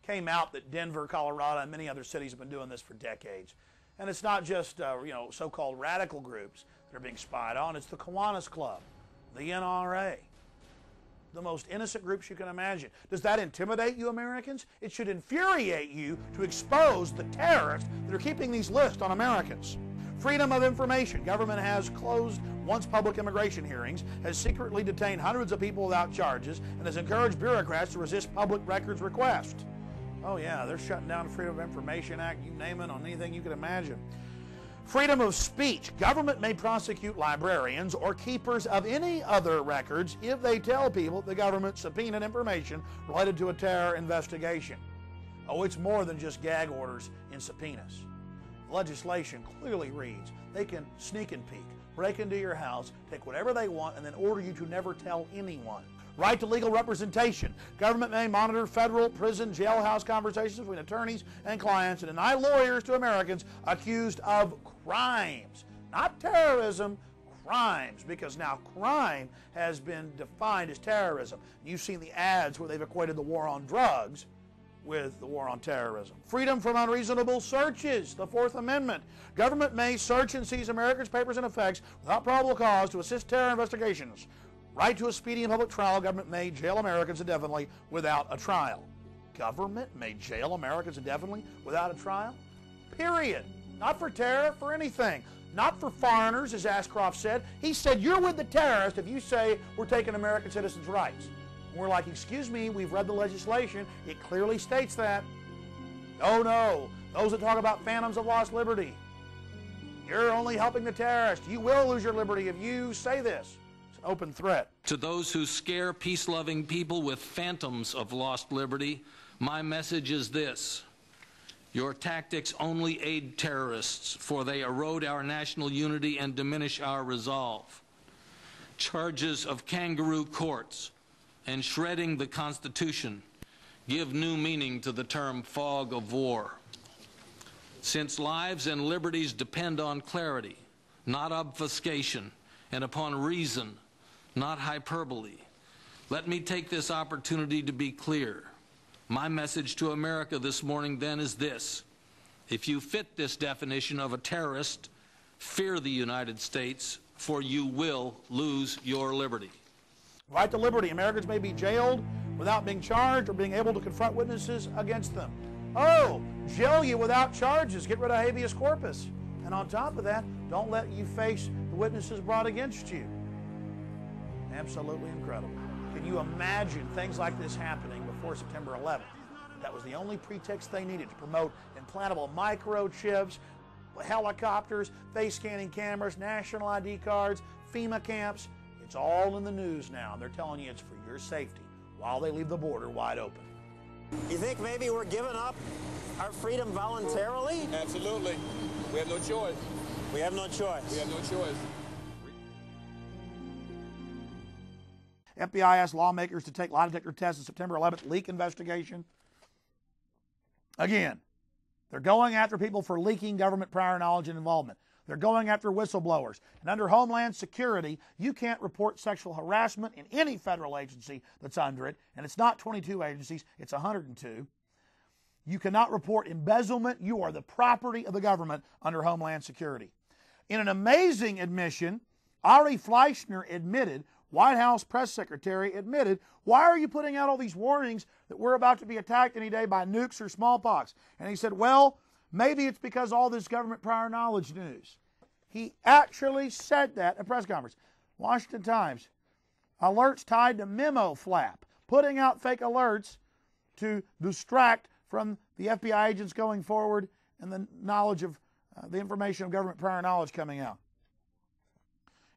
Came out that Denver, Colorado, and many other cities have been doing this for decades. And it's not just so-called radical groups that are being spied on. It's the Kiwanis Club, the NRA, the most innocent groups you can imagine. Does that intimidate you, Americans? It should infuriate you to expose the terrorists that are keeping these lists on Americans. Freedom of information. Government has closed once public immigration hearings, has secretly detained hundreds of people without charges, and has encouraged bureaucrats to resist public records requests. Oh yeah, they're shutting down the Freedom of Information Act, you name it, on anything you can imagine. Freedom of speech. Government may prosecute librarians or keepers of any other records if they tell people the government subpoenaed information related to a terror investigation. Oh, it's more than just gag orders and subpoenas. The legislation clearly reads they can sneak and peek, break into your house, take whatever they want, and then order you to never tell anyone. Right to legal representation. Government may monitor federal, prison, jailhouse conversations between attorneys and clients and deny lawyers to Americans accused of crimes. Not terrorism, crimes, because now crime has been defined as terrorism. You've seen the ads where they've equated the war on drugs with the war on terrorism. Freedom from unreasonable searches, the Fourth Amendment. Government may search and seize Americans' papers and effects without probable cause to assist terror investigations. Right to a speedy and public trial. Government may jail Americans indefinitely without a trial. Government may jail Americans indefinitely without a trial? Period. Not for terror, for anything. Not for foreigners, as Ashcroft said. He said, you're with the terrorists if you say we're taking American citizens' rights. And we're like, excuse me, we've read the legislation. It clearly states that. Oh no, those that talk about phantoms of lost liberty. You're only helping the terrorists. You will lose your liberty if you say this. Open threat. To those who scare peace-loving people with phantoms of lost liberty, my message is this. Your tactics only aid terrorists, for they erode our national unity and diminish our resolve. Charges of kangaroo courts and shredding the Constitution give new meaning to the term fog of war. Since lives and liberties depend on clarity, not obfuscation, and upon reason, not hyperbole, let me take this opportunity to be clear. My message to America this morning then is this. If you fit this definition of a terrorist, fear the United States, for you will lose your liberty. Right to liberty. Americans may be jailed without being charged or being able to confront witnesses against them. Oh, jail you without charges. Get rid of habeas corpus. And on top of that, don't let you face the witnesses brought against you. Absolutely incredible. Can you imagine things like this happening before September 11th? That was the only pretext they needed to promote implantable microchips, helicopters, face scanning cameras, national ID cards, FEMA camps. It's all in the news now. They're telling you it's for your safety while they leave the border wide open. You think maybe we're giving up our freedom voluntarily? Absolutely. We have no choice. We have no choice. We have no choice. FBI asked lawmakers to take lie detector tests in September 11th leak investigation. Again, they're going after people for leaking government prior knowledge and involvement. They're going after whistleblowers. And under Homeland Security, you can't report sexual harassment in any federal agency that's under it. And it's not 22 agencies, it's 102. You cannot report embezzlement. You are the property of the government under Homeland Security. In an amazing admission, Ari Fleischner admitted, White House press secretary admitted, why are you putting out all these warnings that we're about to be attacked any day by nukes or smallpox? And he said, well, maybe it's because all this government prior knowledge news. He actually said that at a press conference. Washington Times, alerts tied to memo flap, putting out fake alerts to distract from the FBI agents going forward and the knowledge of the information of government prior knowledge coming out.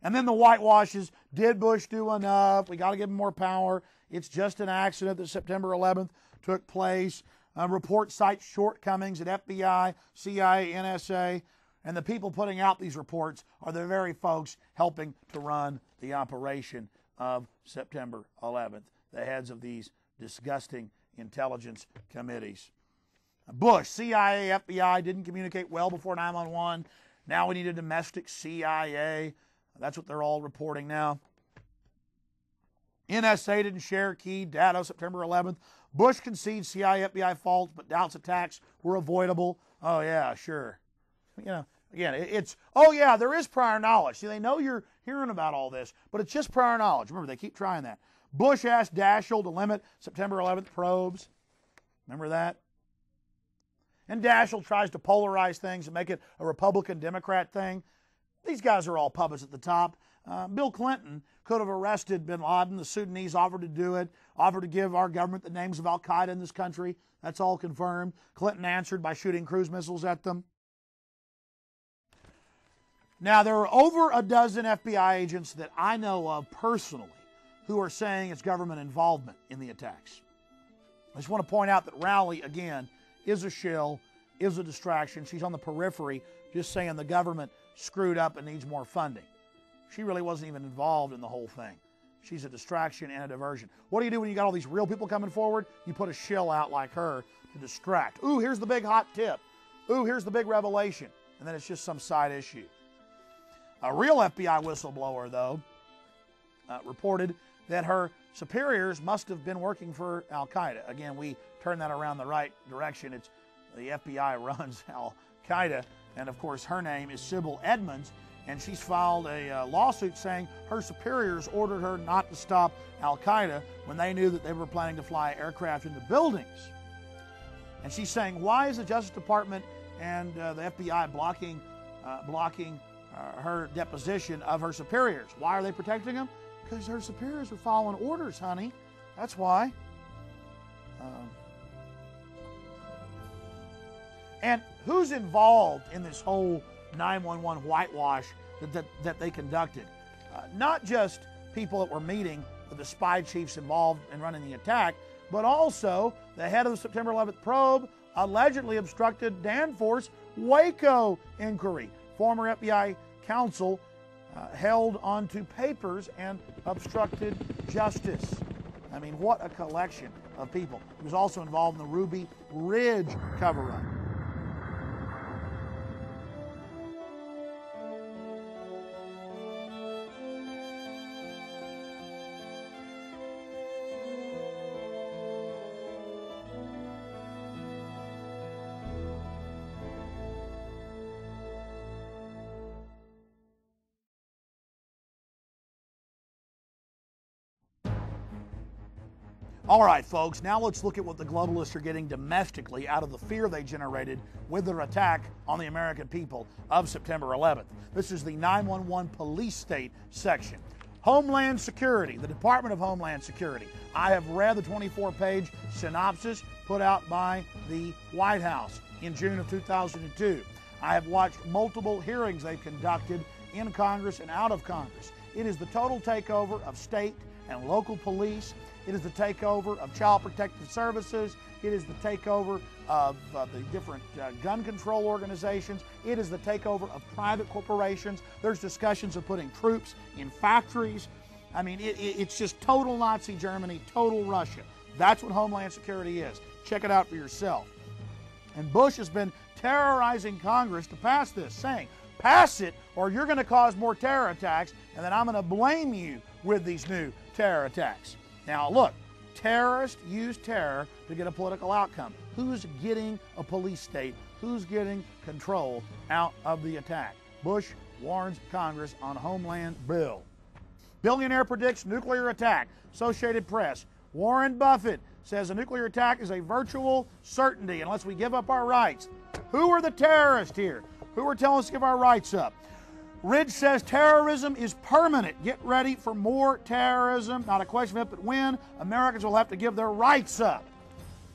And then the whitewashes, did Bush do enough? We got to give him more power. It's just an accident that September 11th took place. Report cites shortcomings at FBI, CIA, NSA. And the people putting out these reports are the very folks helping to run the operation of September 11th, the heads of these disgusting intelligence committees. Bush, CIA, FBI didn't communicate well before 9/11. Now we need a domestic CIA. That's what they're all reporting now. NSA didn't share key data September 11th. Bush concedes CIA, FBI faults, but doubts attacks were avoidable. Oh, yeah, sure. You know, again, it's, oh, yeah, there is prior knowledge. See, they know you're hearing about all this, but it's just prior knowledge. Remember, they keep trying that. Bush asked Daschle to limit September 11th probes. Remember that? And Daschle tries to polarize things and make it a Republican-Democrat thing. These guys are all puppets at the top. Bill Clinton could have arrested bin Laden. The Sudanese offered to do it, offered to give our government the names of al-Qaeda in this country. That's all confirmed. Clinton answered by shooting cruise missiles at them. Now, there are over a dozen FBI agents that I know of personally who are saying it's government involvement in the attacks. I just want to point out that Rowley, again, is a shill, is a distraction. She's on the periphery, just saying the government screwed up and needs more funding. She really wasn't even involved in the whole thing. She's a distraction and a diversion. What do you do when you got all these real people coming forward? You put a shill out like her to distract. Ooh, here's the big hot tip. Ooh, here's the big revelation. And then it's just some side issue. A real FBI whistleblower, though, reported that her superiors must have been working for al-Qaeda. Again, we turn that around the right direction. It's the FBI runs al-Qaeda, and of course her name is Sybil Edmonds, and she's filed a lawsuit saying her superiors ordered her not to stop al-Qaeda when they knew that they were planning to fly aircraft into buildings. And she's saying, why is the Justice Department and the FBI blocking her deposition of her superiors? Why are they protecting them? Because her superiors are following orders, honey. That's why. And who's involved in this whole 9/11 whitewash that they conducted? Not just people that were meeting with the spy chiefs involved in running the attack, but also the head of the September 11th probe allegedly obstructed Danforth's Waco inquiry. Former FBI counsel held onto papers and obstructed justice. I mean, what a collection of people. He was also involved in the Ruby Ridge cover-up. All right, folks, now let's look at what the globalists are getting domestically out of the fear they generated with their attack on the American people of September 11th. This is the 911 police state section. Homeland Security, the Department of Homeland Security. I have read the 24-page synopsis put out by the White House in June of 2002. I have watched multiple hearings they've conducted in Congress and out of Congress. It is the total takeover of state and local police. It is the takeover of Child Protective Services. It is the takeover of the different gun control organizations. It is the takeover of private corporations. There's discussions of putting troops in factories. I mean, it's just total Nazi Germany, total Russia. That's what Homeland Security is. Check it out for yourself. And Bush has been terrorizing Congress to pass this, saying, pass it or you're going to cause more terror attacks, and then I'm going to blame you with these new terror attacks. Now look, terrorists use terror to get a political outcome. Who's getting a police state? Who's getting control out of the attack? Bush warns Congress on Homeland bill. Billionaire predicts nuclear attack. Associated Press. Warren Buffett says a nuclear attack is a virtual certainty unless we give up our rights. Who are the terrorists here? Who are telling us to give our rights up? Ridge says terrorism is permanent. Get ready for more terrorism. Not a question of if but when. Americans will have to give their rights up.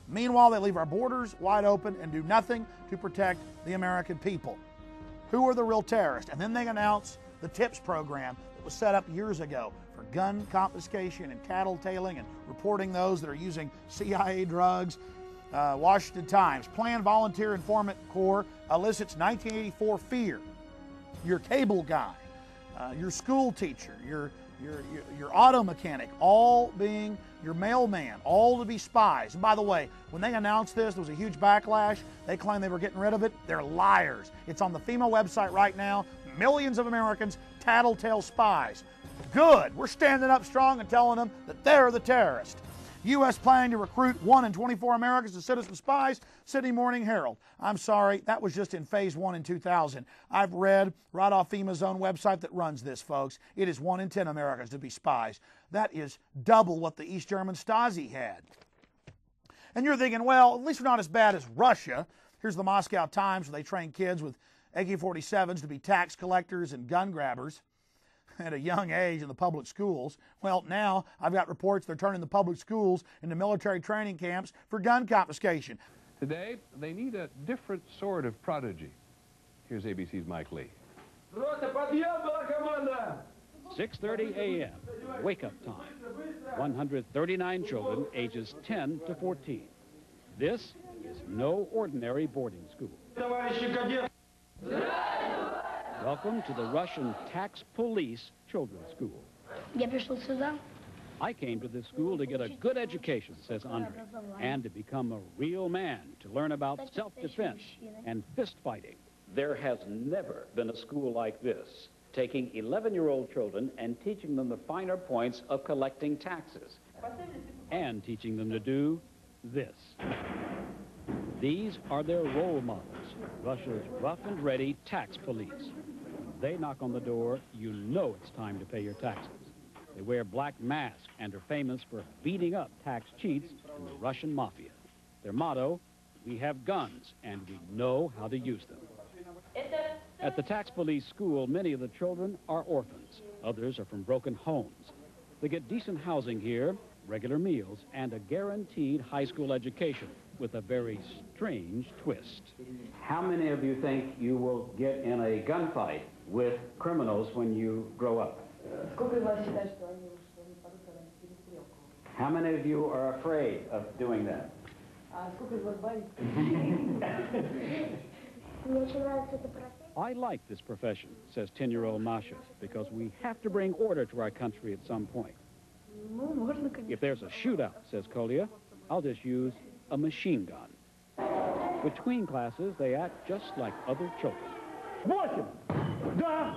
Meanwhile, they leave our borders wide open and do nothing to protect the American people. Who are the real terrorists? And then they announce the TIPS program that was set up years ago for gun confiscation and tattletaling and reporting those that are using CIA drugs. Washington Times, Planned Volunteer Informant Corps elicits 1984 fear. Your cable guy, your school teacher, your auto mechanic, all being your mailman, all to be spies. And by the way, when they announced this, there was a huge backlash. They claimed they were getting rid of it. They're liars. It's on the FEMA website right now. Millions of Americans, tattletale spies. Good. We're standing up strong and telling them that they're the terrorists. U.S. planning to recruit 1 in 24 Americans as citizen spies, Sydney Morning Herald. I'm sorry, that was just in phase 1 in 2000. I've read right off FEMA's own website that runs this, folks. It is 1 in 10 Americans to be spies. That is double what the East German Stasi had. And you're thinking, well, at least we're not as bad as Russia. Here's the Moscow Times, where they train kids with AK-47s to be tax collectors and gun grabbers at a young age in the public schools. Well, now I've got reports they're turning the public schools into military training camps for gun confiscation. Today, they need a different sort of prodigy. Here's ABC's Mike Lee. 6:30 a.m., wake-up time. 139 children ages 10 to 14. This is no ordinary boarding school. Welcome to the Russian Tax Police Children's School. I came to this school to get a good education, says Andre, and to become a real man, to learn about self-defense and fist-fighting. There has never been a school like this, taking 11-year-old children and teaching them the finer points of collecting taxes, and teaching them to do this. These are their role models, Russia's rough and ready tax police. When they knock on the door, you know it's time to pay your taxes. They wear black masks and are famous for beating up tax cheats in the Russian mafia. Their motto, we have guns and we know how to use them. At the tax police school, many of the children are orphans. Others are from broken homes. They get decent housing here, regular meals, and a guaranteed high school education with a very strange twist. How many of you think you will get in a gunfight with criminals when you grow up? How many of you are afraid of doing that? I like this profession, says 10-year-old Masha, because we have to bring order to our country at some point. If there's a shootout, says Kolia, I'll just use a machine gun. Between classes, they act just like other children.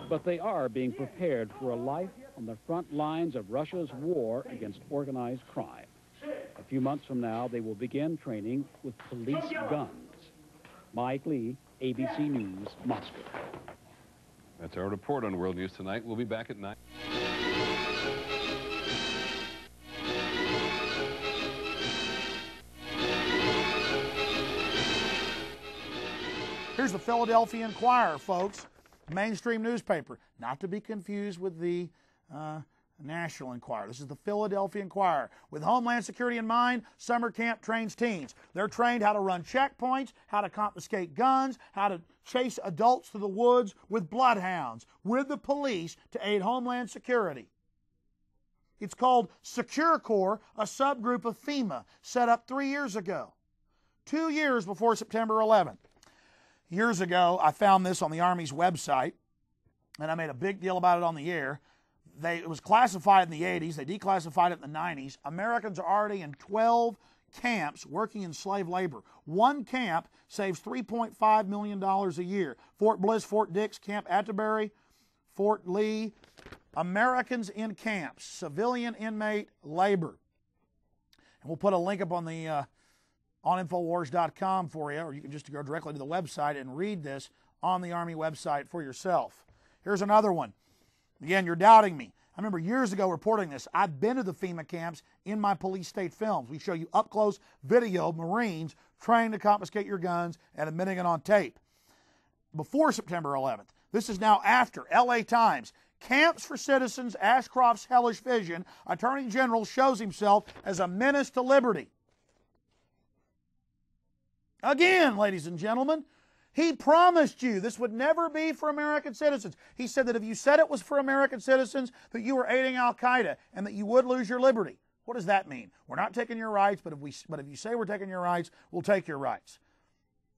But they are being prepared for a life on the front lines of Russia's war against organized crime. A few months from now, they will begin training with police guns. Mike Lee, ABC News, Moscow. That's our report on World News Tonight. We'll be back at 9. Here's the Philadelphia Inquirer, folks. Mainstream newspaper, not to be confused with the National Enquirer. This is the Philadelphia Inquirer. With Homeland Security in mind, summer camp trains teens. They're trained how to run checkpoints, how to confiscate guns, how to chase adults through the woods with bloodhounds, with the police to aid Homeland Security. It's called Secure Corps, a subgroup of FEMA, set up 3 years ago, 2 years before September 11th. Years ago, I found this on the Army's website, and I made a big deal about it on the air. It was classified in the 80s. They declassified it in the 90s. Americans are already in 12 camps working in slave labor. One camp saves $3.5 million a year. Fort Bliss, Fort Dix, Camp Atterbury, Fort Lee. Americans in camps, civilian inmate labor. And we'll put a link up on the on Infowars.com for you, or you can just go directly to the website and read this on the Army website for yourself. Here's another one. Again, you're doubting me. I remember years ago reporting this. I've been to the FEMA camps in my police state films. We show you up-close video of Marines trying to confiscate your guns and admitting it on tape. Before September 11th. This is now after. LA Times. Camps for Citizens, Ashcroft's hellish vision. Attorney General shows himself as a menace to liberty. Again, ladies and gentlemen, he promised you this would never be for American citizens. He said that if you said it was for American citizens, that you were aiding Al-Qaeda and that you would lose your liberty. What does that mean? We're not taking your rights, but if you say we're taking your rights, we'll take your rights.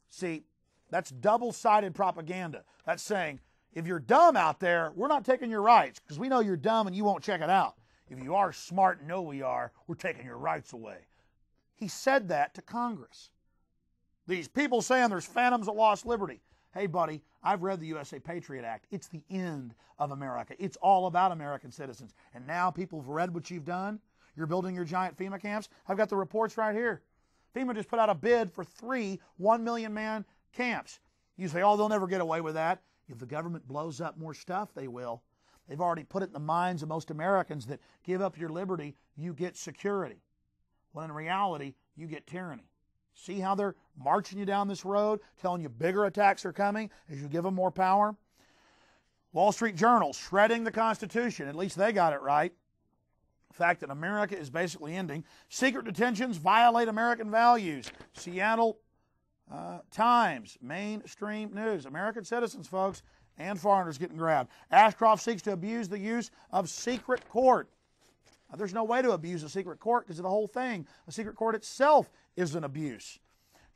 See, that's double-sided propaganda. That's saying, if you're dumb out there, we're not taking your rights because we know you're dumb and you won't check it out. If you are smart and know we are, we're taking your rights away. He said that to Congress. These people saying there's phantoms of lost liberty. Hey, buddy, I've read the USA Patriot Act. It's the end of America. It's all about American citizens. And now people have read what you've done. You're building your giant FEMA camps. I've got the reports right here. FEMA just put out a bid for 3 1-million-man camps. You say, oh, they'll never get away with that. If the government blows up more stuff, they will. They've already put it in the minds of most Americans that give up your liberty, you get security. When in reality, you get tyranny. See how they're marching you down this road, telling you bigger attacks are coming as you give them more power? Wall Street Journal, shredding the Constitution. At least they got it right. The fact that America is basically ending. Secret detentions violate American values. Seattle Times, mainstream news. American citizens, folks, and foreigners getting grabbed. Ashcroft seeks to abuse the use of secret court. Now, there's no way to abuse a secret court because of the whole thing. A secret court itself is an abuse.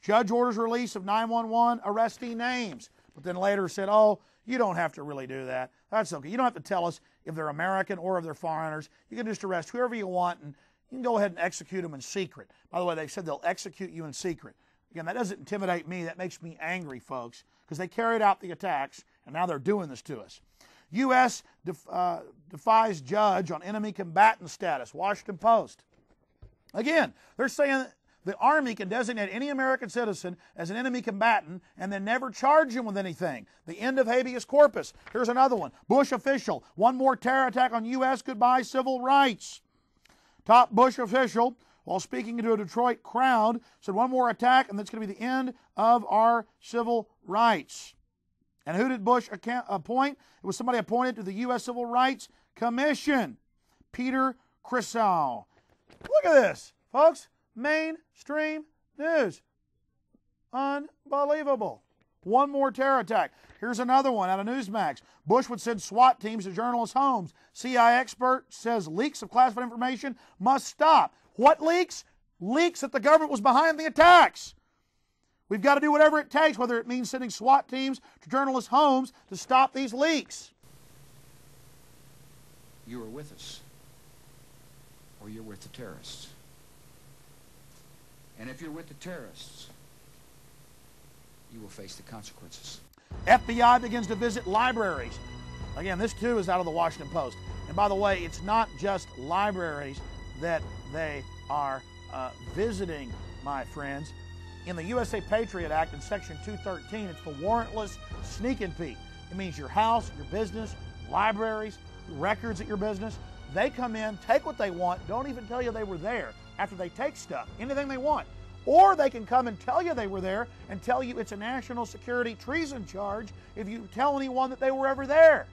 Judge orders release of 911 arrestee names, but then later said, oh, you don't have to really do that. That's okay. You don't have to tell us if they're American or if they're foreigners. You can just arrest whoever you want, and you can go ahead and execute them in secret. By the way, they said they'll execute you in secret. Again, that doesn't intimidate me. That makes me angry, folks, because they carried out the attacks, and now they're doing this to us. U.S. defies judge on enemy combatant status. Washington Post. Again, they're saying the Army can designate any American citizen as an enemy combatant and then never charge him with anything. The end of habeas corpus. Here's another one. Bush official. One more terror attack on U.S. Goodbye civil rights. Top Bush official, while speaking to a Detroit crowd, said one more attack and that's going to be the end of our civil rights. And who did Bush appoint? It was somebody appointed to the U.S. Civil Rights Commission. Peter Crisau. Look at this, folks. Mainstream news. Unbelievable. One more terror attack. Here's another one out of Newsmax. Bush would send SWAT teams to journalists' homes. CIA expert says leaks of classified information must stop. What leaks? Leaks that the government was behind the attacks. We've got to do whatever it takes, whether it means sending SWAT teams to journalists' homes to stop these leaks. You are with us, or you're with the terrorists. And if you're with the terrorists, you will face the consequences. FBI begins to visit libraries. Again, this too is out of the Washington Post. And by the way, it's not just libraries that they are visiting, my friends. In the USA Patriot Act, in Section 213, it's the warrantless sneak and peek. It means your house, your business, libraries, records at your business. They come in, take what they want, don't even tell you they were there after they take stuff, anything they want. Or they can come and tell you they were there and tell you it's a national security treason charge if you tell anyone that they were ever there.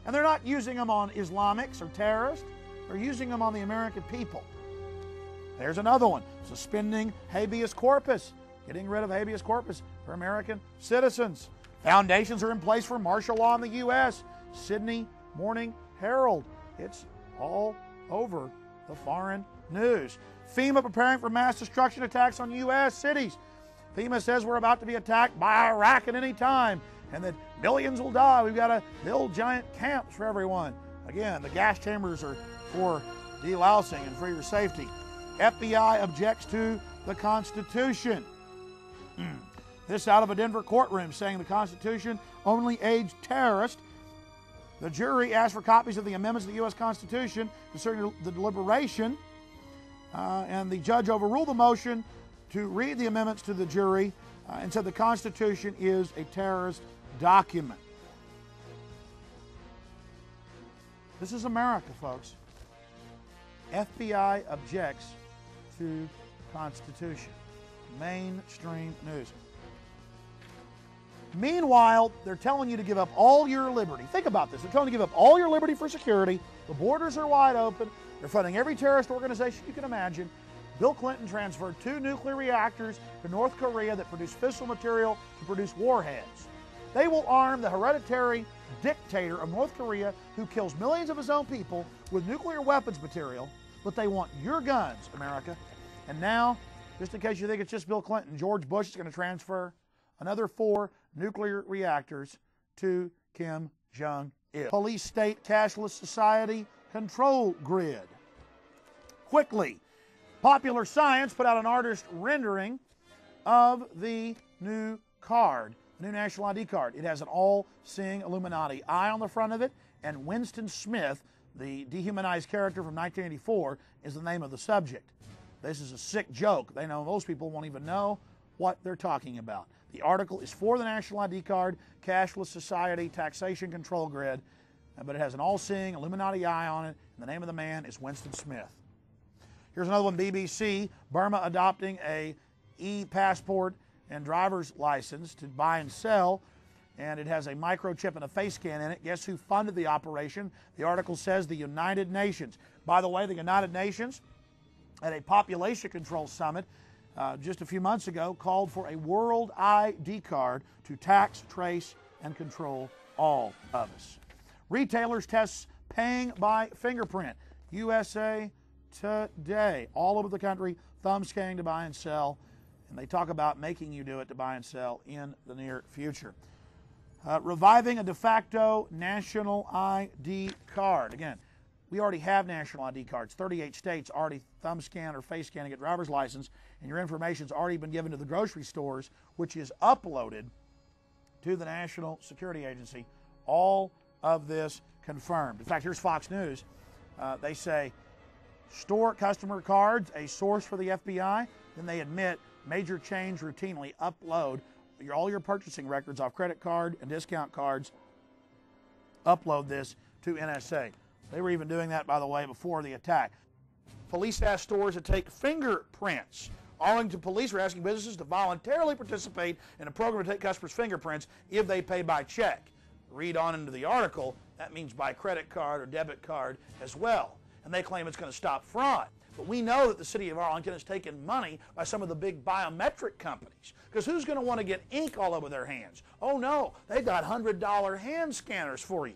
And they're not using them on Islamics or terrorists. They're using them on the American people. There's another one, suspending habeas corpus. Getting rid of habeas corpus for American citizens. Foundations are in place for martial law in the U.S. Sydney Morning Herald. It's all over the foreign news. FEMA preparing for mass destruction attacks on U.S. cities. FEMA says we're about to be attacked by Iraq at any time and that millions will die. We've got to build giant camps for everyone. Again, the gas chambers are for delousing and for your safety. FBI objects to the Constitution. This out of a Denver courtroom saying the Constitution only aids terrorists. The jury asked for copies of the amendments to the U.S. Constitution concerning the deliberation, and the judge overruled the motion to read the amendments to the jury and said the Constitution is a terrorist document. This is America, folks. FBI objects to Constitution. Mainstream news. Meanwhile, they're telling you to give up all your liberty. Think about this. They're telling you to give up all your liberty for security. The borders are wide open. They're funding every terrorist organization you can imagine. Bill Clinton transferred 2 nuclear reactors to North Korea that produce fissile material to produce warheads. They will arm the hereditary dictator of North Korea who kills millions of his own people with nuclear weapons material but they want your guns, America. And now, just in case you think it's just Bill Clinton, George Bush is going to transfer another 4 nuclear reactors to Kim Jong-il. Police state cashless society control grid. Quickly, Popular Science put out an artist rendering of the new card, the new national ID card. It has an all-seeing Illuminati eye on the front of it, and Winston Smith, the dehumanized character from 1984, is the name of the subject. This is a sick joke. They know most people won't even know what they're talking about. The article is for the National ID Card, Cashless Society, Taxation Control Grid, but it has an all-seeing Illuminati eye on it, and the name of the man is Winston Smith. Here's another one, BBC. Burma adopting a e-passport and driver's license to buy and sell, and it has a microchip and a face scan in it. Guess who funded the operation? The article says the United Nations. By the way, the United Nations, at a population control summit just a few months ago, called for a world ID card to tax, trace, and control all of us. Retailers test paying by fingerprint. USA Today. All over the country, thumb scanning to buy and sell. And they talk about making you do it to buy and sell in the near future. Reviving a de facto national ID card. Again, we already have national ID cards. 38 states already thumb scan or face scan to get driver's license, and your information's already been given to the grocery stores, which is uploaded to the National Security Agency. All of this confirmed. In fact, here's Fox News. They say, store customer cards, a source for the FBI. Then they admit major chains routinely upload all your purchasing records off credit card and discount cards, upload this to NSA. They were even doing that, by the way, before the attack. Police asked stores to take fingerprints. Arlington police are asking businesses to voluntarily participate in a program to take customers' fingerprints if they pay by check. Read on into the article, that means by credit card or debit card as well. And they claim it's going to stop fraud. But we know that the city of Arlington has taken money by some of the big biometric companies. Because who's going to want to get ink all over their hands? Oh no, they've got $100 hand scanners for you.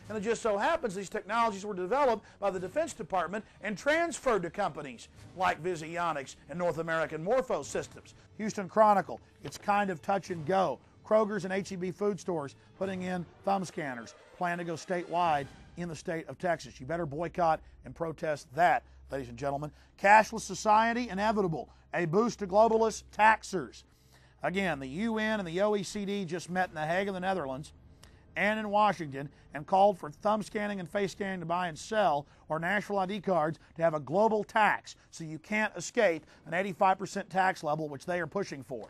And it just so happens these technologies were developed by the Defense Department and transferred to companies like Visionics and North American Morpho Systems. Houston Chronicle, it's kind of touch and go. Kroger's and H-E-B food stores putting in thumb scanners. Plan to go statewide in the state of Texas. You better boycott and protest that, ladies and gentlemen. Cashless society inevitable. A boost to globalist taxers. Again, the UN and the OECD just met in The Hague in the Netherlands and in Washington and called for thumb scanning and face scanning to buy and sell or national ID cards to have a global tax so you can't escape an 85% tax level, which they are pushing for.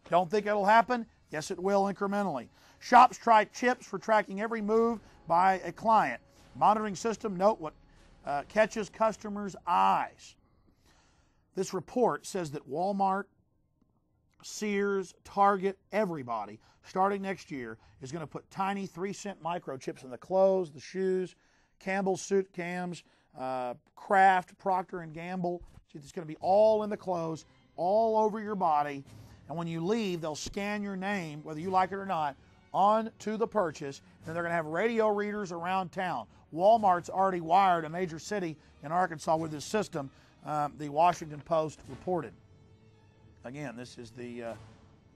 Don't think it'll happen? Yes, it will incrementally. Shops try chips for tracking every move by a client. Monitoring system, note what catches customers' eyes. This report says that Walmart, Sears, Target, everybody, starting next year, is going to put tiny 3-cent microchips in the clothes, the shoes, Campbell's suit cams, Kraft, Procter & Gamble. It's going to be all in the clothes, all over your body. And when you leave, they'll scan your name, whether you like it or not, onto the purchase. And they're going to have radio readers around town. Walmart's already wired a major city in Arkansas with this system, the Washington Post reported. Again, this is the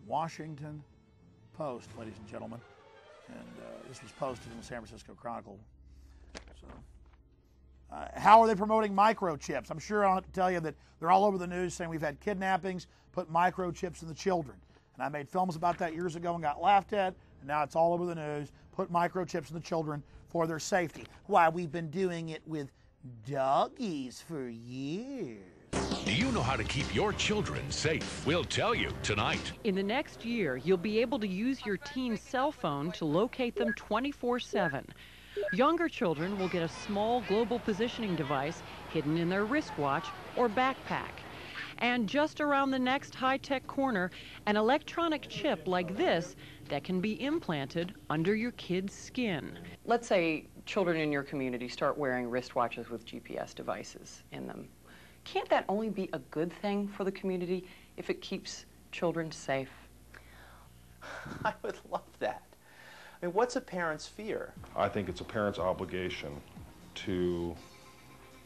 Washington Post, ladies and gentlemen. And this was posted in the San Francisco Chronicle. So, how are they promoting microchips? I'm sure I don't have to tell you that they're all over the news saying we've had kidnappings, put microchips in the children. And I made films about that years ago and got laughed at, and now it's all over the news. Put microchips in the children for their safety. Why, we've been doing it with doggies for years. Do you know how to keep your children safe? We'll tell you tonight. In the next year, you'll be able to use your teen's cell phone to locate them 24/7. Younger children will get a small global positioning device hidden in their wristwatch or backpack. And just around the next high-tech corner, an electronic chip like this that can be implanted under your kid's skin. Let's say children in your community start wearing wristwatches with GPS devices in them. Can't that only be a good thing for the community if it keeps children safe? I would love that. I mean, what's a parent's fear? I think it's a parent's obligation to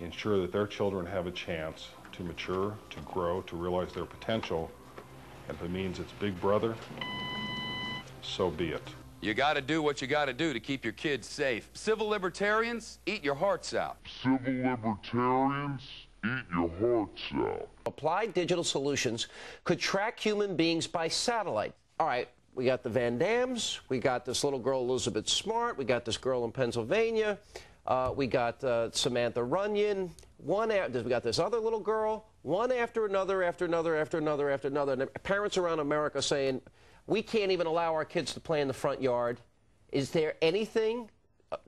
ensure that their children have a chance to mature, to grow, to realize their potential. And if it means it's Big Brother, so be it. You got to do what you got to do to keep your kids safe. Civil libertarians, eat your hearts out. Civil libertarians, eat your hearts out. Applied Digital Solutions could track human beings by satellite. All right, we got the Van Dams, we got this little girl Elizabeth Smart, we got this girl in Pennsylvania, we got Samantha Runyon, we got this other little girl, one after another, after another, after another, after another. And parents around America saying, we can't even allow our kids to play in the front yard. Is there anything,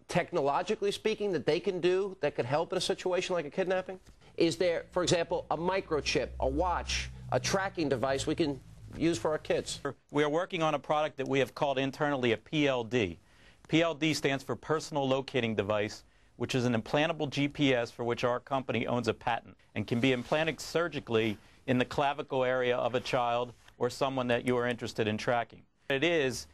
technologically speaking, that they can do that could help in a situation like a kidnapping? Is there, for example, a microchip, a watch, a tracking device we can use for our kids? We are working on a product that we have called internally a PLD. PLD stands for Personal Locating Device, which is an implantable GPS for which our company owns a patent and can be implanted surgically in the clavicle area of a child or someone that you are interested in tracking. It is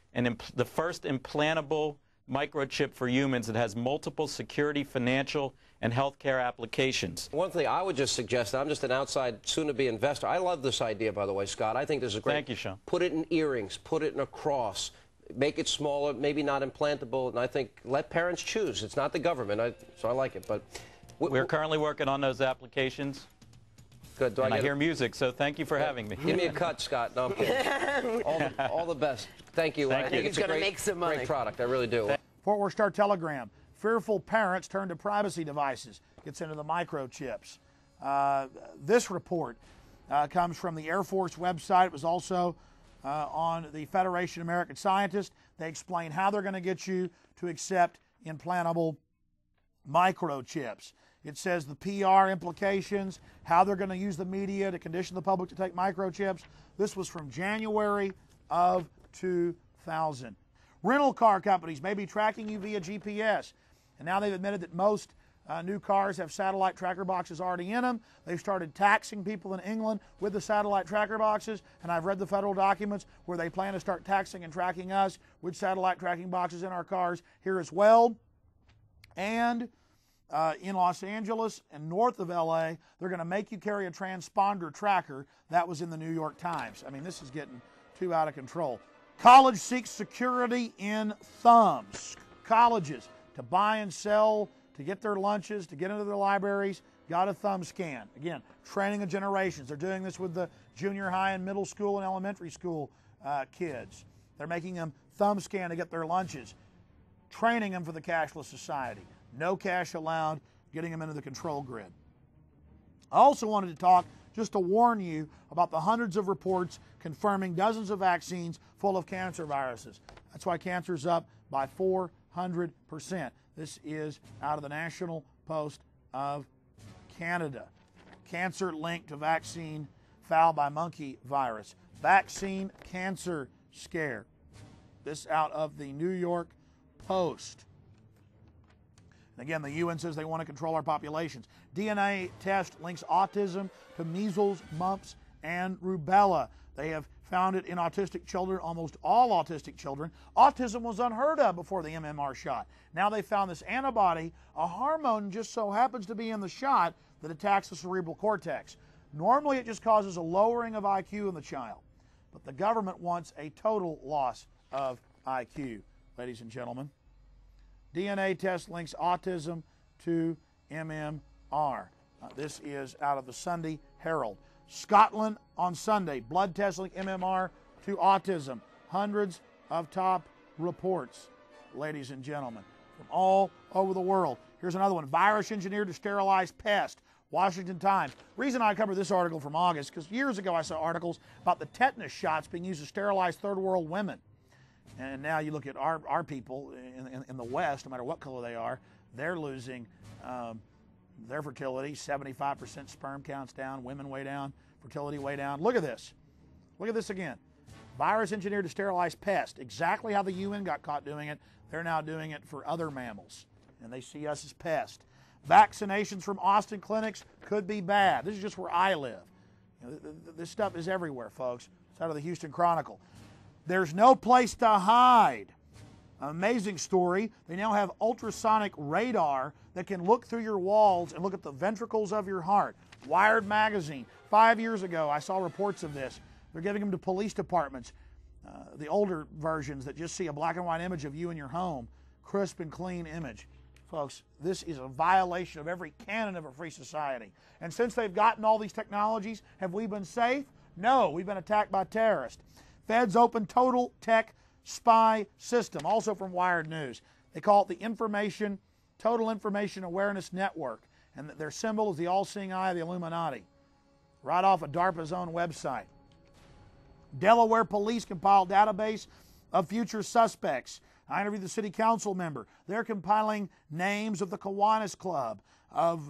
the first implantable microchip for humans that has multiple security, financial, and healthcare applications. One thing I would just suggest, I'm just an outside, soon-to-be investor. I love this idea, by the way, Scott. I think this is great. Thank you, Sean. Put it in earrings, put it in a cross, make it smaller, maybe not implantable, and I think let parents choose. It's not the government, so I like it. But we're currently working on those applications. Good. I hear music, so thank you for having me. Give me a cut, Scott. No, I'm kidding. all the best. Thank you. Thank I think it's a great product. I really do. Fort Worth Star Telegram. Fearful parents turn to privacy devices. Gets into the microchips. This report comes from the Air Force website. It was also on the Federation of American Scientists. They explain how they're going to get you to accept implantable microchips. It says the PR implications, how they're going to use the media to condition the public to take microchips. This was from January of 2000. Rental car companies may be tracking you via GPS. And now they've admitted that most new cars have satellite tracker boxes already in them. They've started taxing people in England with the satellite tracker boxes. And I've read the federal documents where they plan to start taxing and tracking us with satellite tracking boxes in our cars here as well. And in Los Angeles and north of LA, they're going to make you carry a transponder tracker. That was in the New York Times. I mean, this is getting too out of control. College seeks security in thumbs. Colleges, to buy and sell, to get their lunches, to get into their libraries, got a thumb scan. Again, training of generations. They're doing this with the junior high and middle school and elementary school kids. They're making them thumb scan to get their lunches, training them for the cashless society. No cash allowed, getting them into the control grid. I also wanted to talk, just to warn you, about the hundreds of reports confirming dozens of vaccines full of cancer viruses. That's why cancer's up by 400%. This is out of the National Post of Canada. Cancer linked to vaccine foul by monkey virus. Vaccine cancer scare. This out of the New York Post. And again, the UN says they want to control our populations. DNA test links autism to measles, mumps, and rubella. They have found it in autistic children, almost all autistic children. Autism was unheard of before the MMR shot. Now they found this antibody, a hormone just so happens to be in the shot that attacks the cerebral cortex. Normally it just causes a lowering of IQ in the child. But the government wants a total loss of IQ, ladies and gentlemen. DNA test links autism to MMR. This is out of the Sunday Herald. Scotland on Sunday, blood test link MMR to autism. Hundreds of top reports, ladies and gentlemen, from all over the world. Here's another one. Virus engineered to sterilize pest. Washington Times. Reason I covered this article from August, because years ago I saw articles about the tetanus shots being used to sterilize third world women. And now you look at our people in the West, no matter what color they are, they're losing their fertility. 75% sperm counts down, women way down, fertility way down. Look at this. Look at this again. Virus engineered to sterilize pests. Exactly how the UN got caught doing it, they're now doing it for other mammals. And they see us as pests. Vaccinations from Austin clinics could be bad. This is just where I live. You know, this stuff is everywhere, folks. It's out of the Houston Chronicle. There's no place to hide. Amazing story. They now have ultrasonic radar that can look through your walls and look at the ventricles of your heart. Wired magazine. 5 years ago, I saw reports of this. They're giving them to police departments. The older versions that just see a black and white image of you in your home. Crisp and clean image. Folks, this is a violation of every canon of a free society. And since they've gotten all these technologies, have we been safe? No, we've been attacked by terrorists. Feds open Total Tech Spy System, also from Wired News. They call it the Total Information Awareness Network, and their symbol is the all-seeing eye of the Illuminati, right off of DARPA's own website. Delaware police compiled database of future suspects. I interviewed the city council member. They're compiling names of the Kiwanis Club, of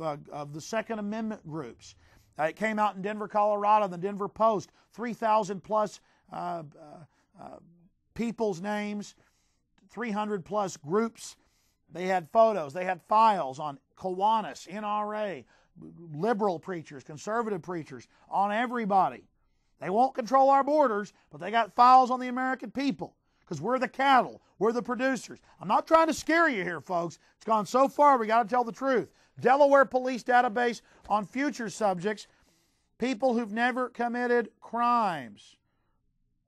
the Second Amendment groups. It came out in Denver, Colorado, the Denver Post, 3,000 plus people's names, 300 plus groups. They had photos, they had files on Kiwanis, NRA, liberal preachers, conservative preachers, on everybody. They won't control our borders, but they got files on the American people because we're the cattle, we're the producers. I'm not trying to scare you here, folks. It's gone so far, we got to tell the truth. Delaware police database on future subjects, people who've never committed crimes.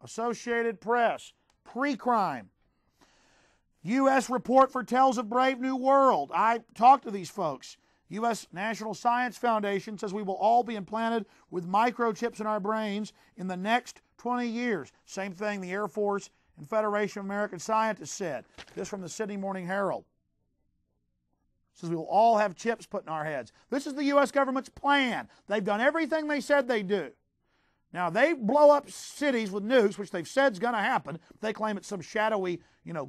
Associated Press, pre-crime. U.S. report foretells a brave new world. I talked to these folks. U.S. National Science Foundation says we will all be implanted with microchips in our brains in the next 20 years. Same thing the Air Force and Federation of American Scientists said. This from the Sydney Morning Herald. It says we will all have chips put in our heads. This is the U.S. government's plan. They've done everything they said they'd do. Now, they blow up cities with nukes, which they've said is going to happen. They claim it's some shadowy,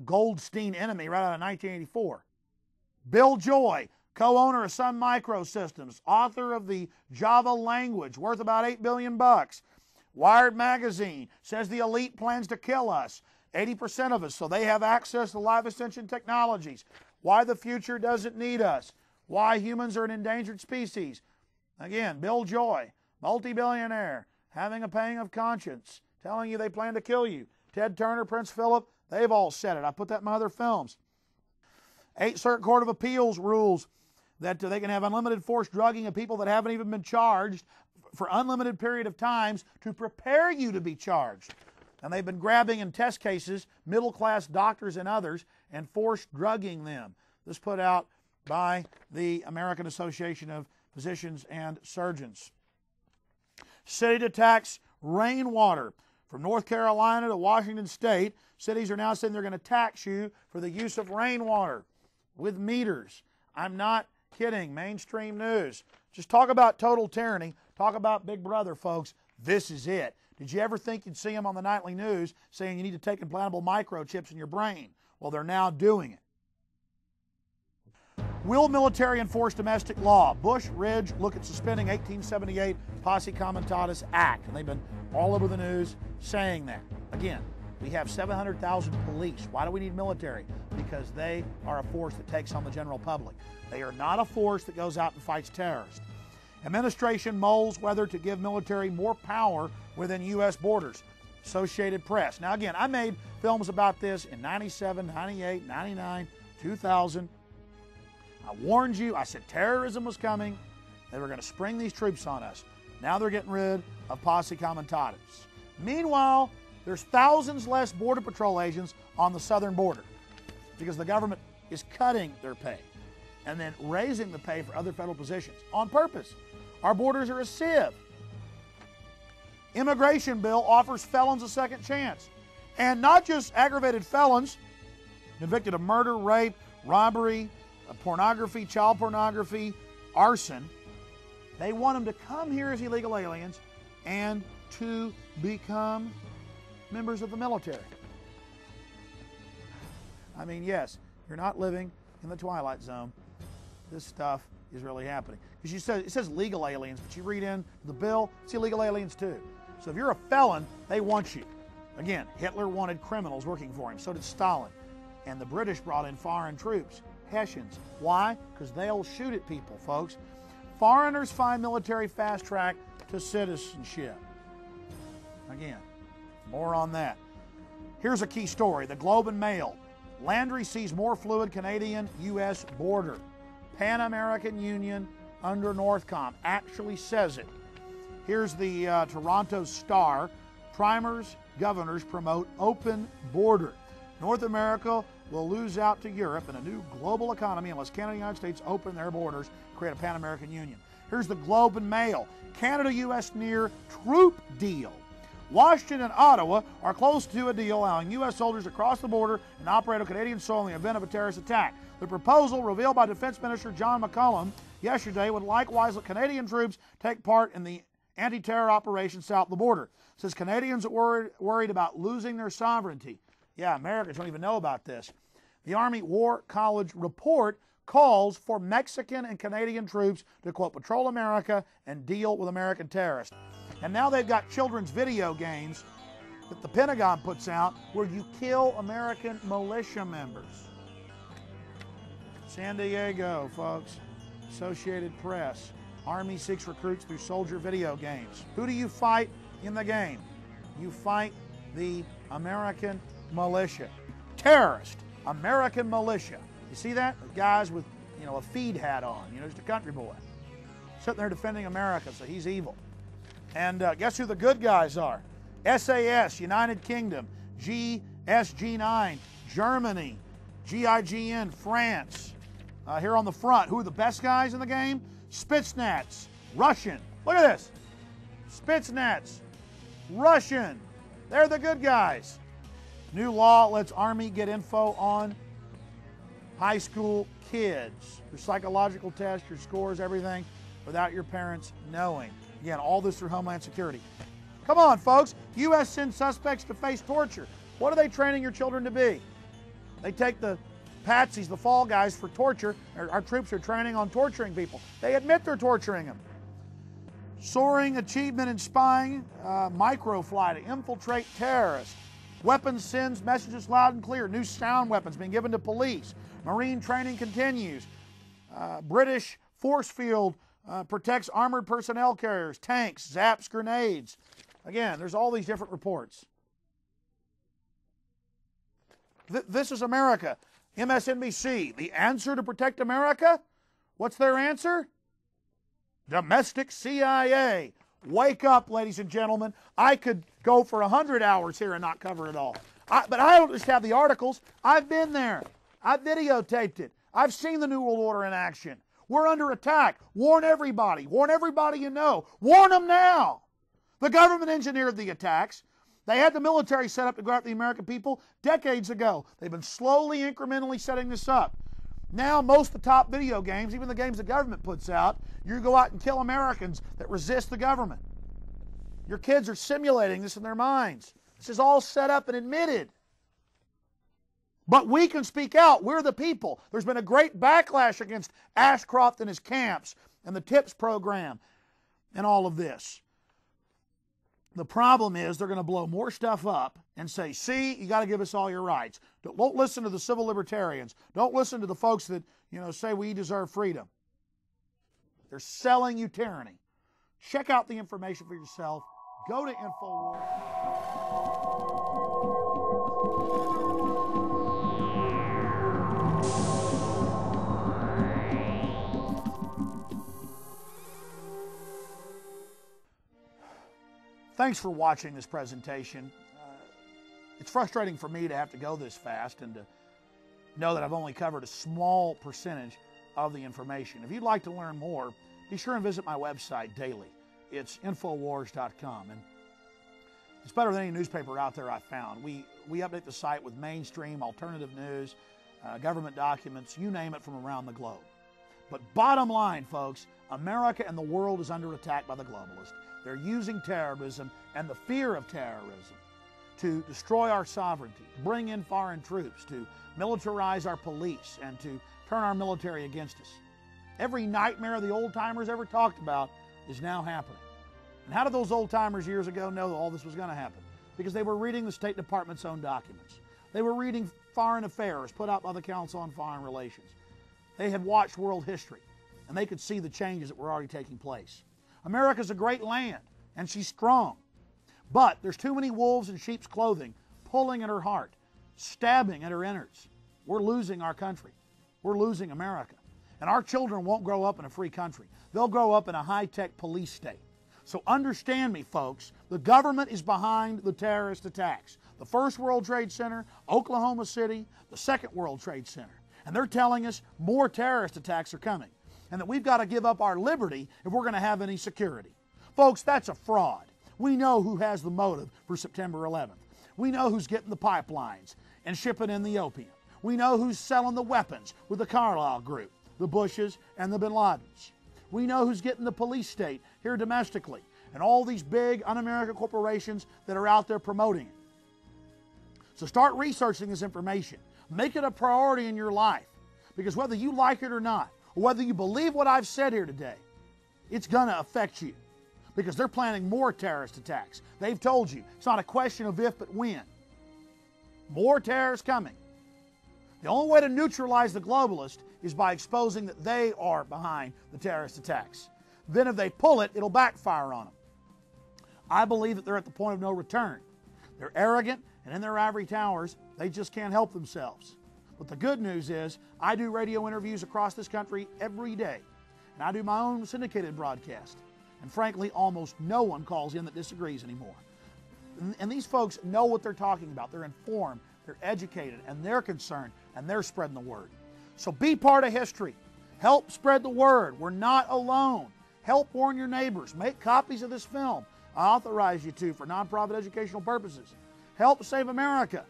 Goldstein enemy right out of 1984. Bill Joy, co-owner of Sun Microsystems, author of the Java language, worth about $8 billion. Wired magazine says the elite plans to kill us, 80% of us, so they have access to life extension technologies. Why the future doesn't need us. Why humans are an endangered species. Again, Bill Joy, multi-billionaire, having a pang of conscience, telling you they plan to kill you. Ted Turner, Prince Philip, they've all said it. I put that in my other films. 8th Circuit Court of Appeals rules that they can have unlimited forced drugging of people that haven't even been charged for unlimited period of times to prepare you to be charged. And they've been grabbing in test cases middle-class doctors and others and forced drugging them. This put out by the American Association of Physicians and Surgeons. City to tax rainwater. From North Carolina to Washington State, cities are now saying they're going to tax you for the use of rainwater with meters. I'm not kidding. Mainstream news. Just talk about total tyranny. Talk about Big Brother, folks. This is it. Did you ever think you'd see them on the nightly news saying you need to take implantable microchips in your brain? Well, they're now doing it. Will military enforce domestic law? Bush, Ridge look at suspending 1878 Posse Comitatus Act. And they've been all over the news saying that. Again, we have 700,000 police. Why do we need military? Because they are a force that takes on the general public. They are not a force that goes out and fights terrorists. Administration mulls whether to give military more power within U.S. borders. Associated Press. Now again, I made films about this in 97, 98, 99, 2000. I warned you. I said terrorism was coming. They were going to spring these troops on us. Now they're getting rid of Posse Comitatus. Meanwhile, there's thousands less Border Patrol agents on the southern border because the government is cutting their pay and then raising the pay for other federal positions on purpose. Our borders are a sieve. Immigration bill offers felons a second chance. And not just aggravated felons convicted of murder, rape, robbery, pornography, child pornography, arson. They want them to come here as illegal aliens and to become members of the military. I mean, yes, you're not living in the Twilight Zone. This stuff is really happening. Because it says legal aliens, but you read in the bill, it's illegal aliens too. So if you're a felon, they want you. Again, Hitler wanted criminals working for him. So did Stalin. And the British brought in foreign troops, Hessians. Why? Because they'll shoot at people, folks. Foreigners find military fast track to citizenship. Again, more on that. Here's a key story. The Globe and Mail Landry sees more fluid Canadian-U.S. border. Pan American Union under Northcom actually says it. Here's the Toronto Star. Primers, governors promote open border. North America will lose out to Europe in a new global economy unless Canada and the United States open their borders, create a Pan American Union. Here's the Globe and Mail. Canada-U.S. near troop deal. Washington and Ottawa are close to a deal allowing U.S. soldiers to cross the border and operate on Canadian soil in the event of a terrorist attack. The proposal, revealed by Defense Minister John McCallum yesterday, would likewise let Canadian troops take part in the anti-terror operation south of the border. It says Canadians are worried about losing their sovereignty. Yeah, Americans don't even know about this. The Army War College report calls for Mexican and Canadian troops to, quote, patrol America and deal with American terrorists. And now they've got children's video games that the Pentagon puts out where you kill American militia members. San Diego, folks. Associated Press. Army seeks recruits through soldier video games. Who do you fight in the game? You fight the American militia. Terrorist. American militia. You see that? The guys with, a feed hat on, just a country boy. Sitting there defending America, so he's evil. And guess who the good guys are? SAS, United Kingdom, GSG9, Germany, GIGN, France. Here on the front, who are the best guys in the game? Spetsnaz, Russian. Look at this. Spetsnaz, Russian. They're the good guys. New law lets Army get info on high school kids. Your psychological test, your scores, everything, without your parents knowing. Again, all this through Homeland Security. Come on, folks. U.S. sends suspects to face torture. What are they training your children to be? They take the patsies, the fall guys, for torture. Our troops are training on torturing people. They admit they're torturing them. Soaring achievement in spying, microfly to infiltrate terrorists. Weapons sends messages loud and clear. New sound weapons being given to police. Marine training continues. British force field protects armored personnel carriers, tanks, zaps grenades. Again, there's all these different reports. This is America. MSNBC, the answer to protect America? What's their answer? Domestic CIA. Wake up, ladies and gentlemen. I could go for 100 hours here and not cover it all. But I don't just have the articles. I've been there. I've videotaped it. I've seen the New World Order in action. We're under attack. Warn everybody. Warn everybody you know. Warn them now. The government engineered the attacks. They had the military set up to go after the American people decades ago. They've been slowly, incrementally setting this up. Now, most of the top video games, even the games the government puts out, you go out and kill Americans that resist the government. Your kids are simulating this in their minds. This is all set up and admitted. But we can speak out. We're the people. There's been a great backlash against Ashcroft and his camps and the TIPS program and all of this. The problem is they're going to blow more stuff up and say, see, you got to give us all your rights. Don't listen to the civil libertarians. Don't listen to the folks that, say we deserve freedom. They're selling you tyranny. Check out the information for yourself. Go to InfoWars. Thanks for watching this presentation. It's frustrating for me to have to go this fast and to know that I've only covered a small percentage of the information. If you'd like to learn more, be sure and visit my website daily. It's Infowars.com. And it's better than any newspaper out there I've found. We update the site with mainstream, alternative news, government documents, you name it, from around the globe. But bottom line, folks, America and the world is under attack by the globalists. They're using terrorism and the fear of terrorism to destroy our sovereignty, bring in foreign troops, to militarize our police, and to turn our military against us. Every nightmare the old-timers ever talked about is now happening. And how did those old-timers years ago know that all this was going to happen? Because they were reading the State Department's own documents. They were reading Foreign Affairs put out by the Council on Foreign Relations. They had watched world history, and they could see the changes that were already taking place. America's a great land, and she's strong. But there's too many wolves in sheep's clothing pulling at her heart, stabbing at her innards. we're losing our country. We're losing America. And our children won't grow up in a free country. They'll grow up in a high-tech police state. So understand me, folks. The government is behind the terrorist attacks. The First World Trade Center, Oklahoma City, the Second World Trade Center. And they're telling us more terrorist attacks are coming and that we've got to give up our liberty if we're going to have any security. Folks, that's a fraud. We know who has the motive for September 11th. We know who's getting the pipelines and shipping in the opium. We know who's selling the weapons with the Carlyle Group, the Bushes, and the Bin Ladens. We know who's getting the police state here domestically and all these big un-American corporations that are out there promoting it. So start researching this information. Make it a priority in your life, because whether you like it or not, or whether you believe what I've said here today, it's going to affect you, because they're planning more terrorist attacks. They've told you it's not a question of if but when. More terrorists coming. The only way to neutralize the globalists is by exposing that they are behind the terrorist attacks. Then if they pull it, it'll backfire on them. I believe that they're at the point of no return. They're arrogant, and in their ivory towers, they just can't help themselves. But the good news is, I do radio interviews across this country every day, and I do my own syndicated broadcast. And frankly, almost no one calls in that disagrees anymore. And these folks know what they're talking about. They're informed, they're educated, and they're concerned, and they're spreading the word. So be part of history. Help spread the word. We're not alone. Help warn your neighbors. Make copies of this film. I authorize you to for nonprofit educational purposes. Help save America.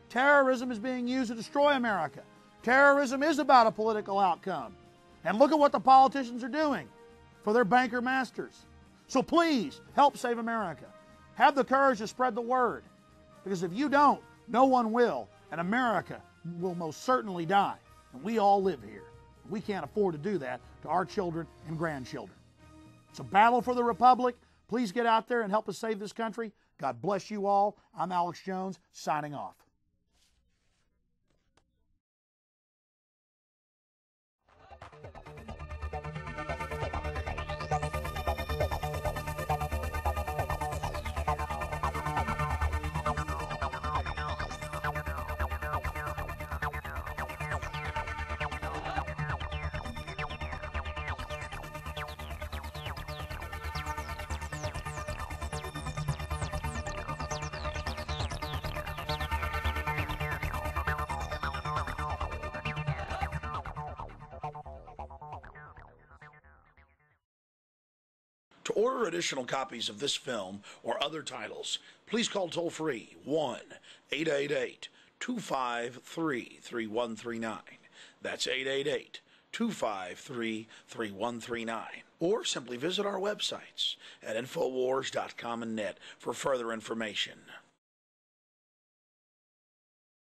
Terrorism is being used to destroy America. Terrorism is about a political outcome. And look at what the politicians are doing for their banker masters. So please, help save America. Have the courage to spread the word. Because if you don't, no one will. And America will most certainly die. And we all live here. We can't afford to do that to our children and grandchildren. It's a battle for the Republic. Please get out there and help us save this country. God bless you all. I'm Alex Jones, signing off. To order additional copies of this film or other titles, please call toll-free 1-888-253-3139. That's 888-253-3139. Or simply visit our websites at Infowars.com and net for further information.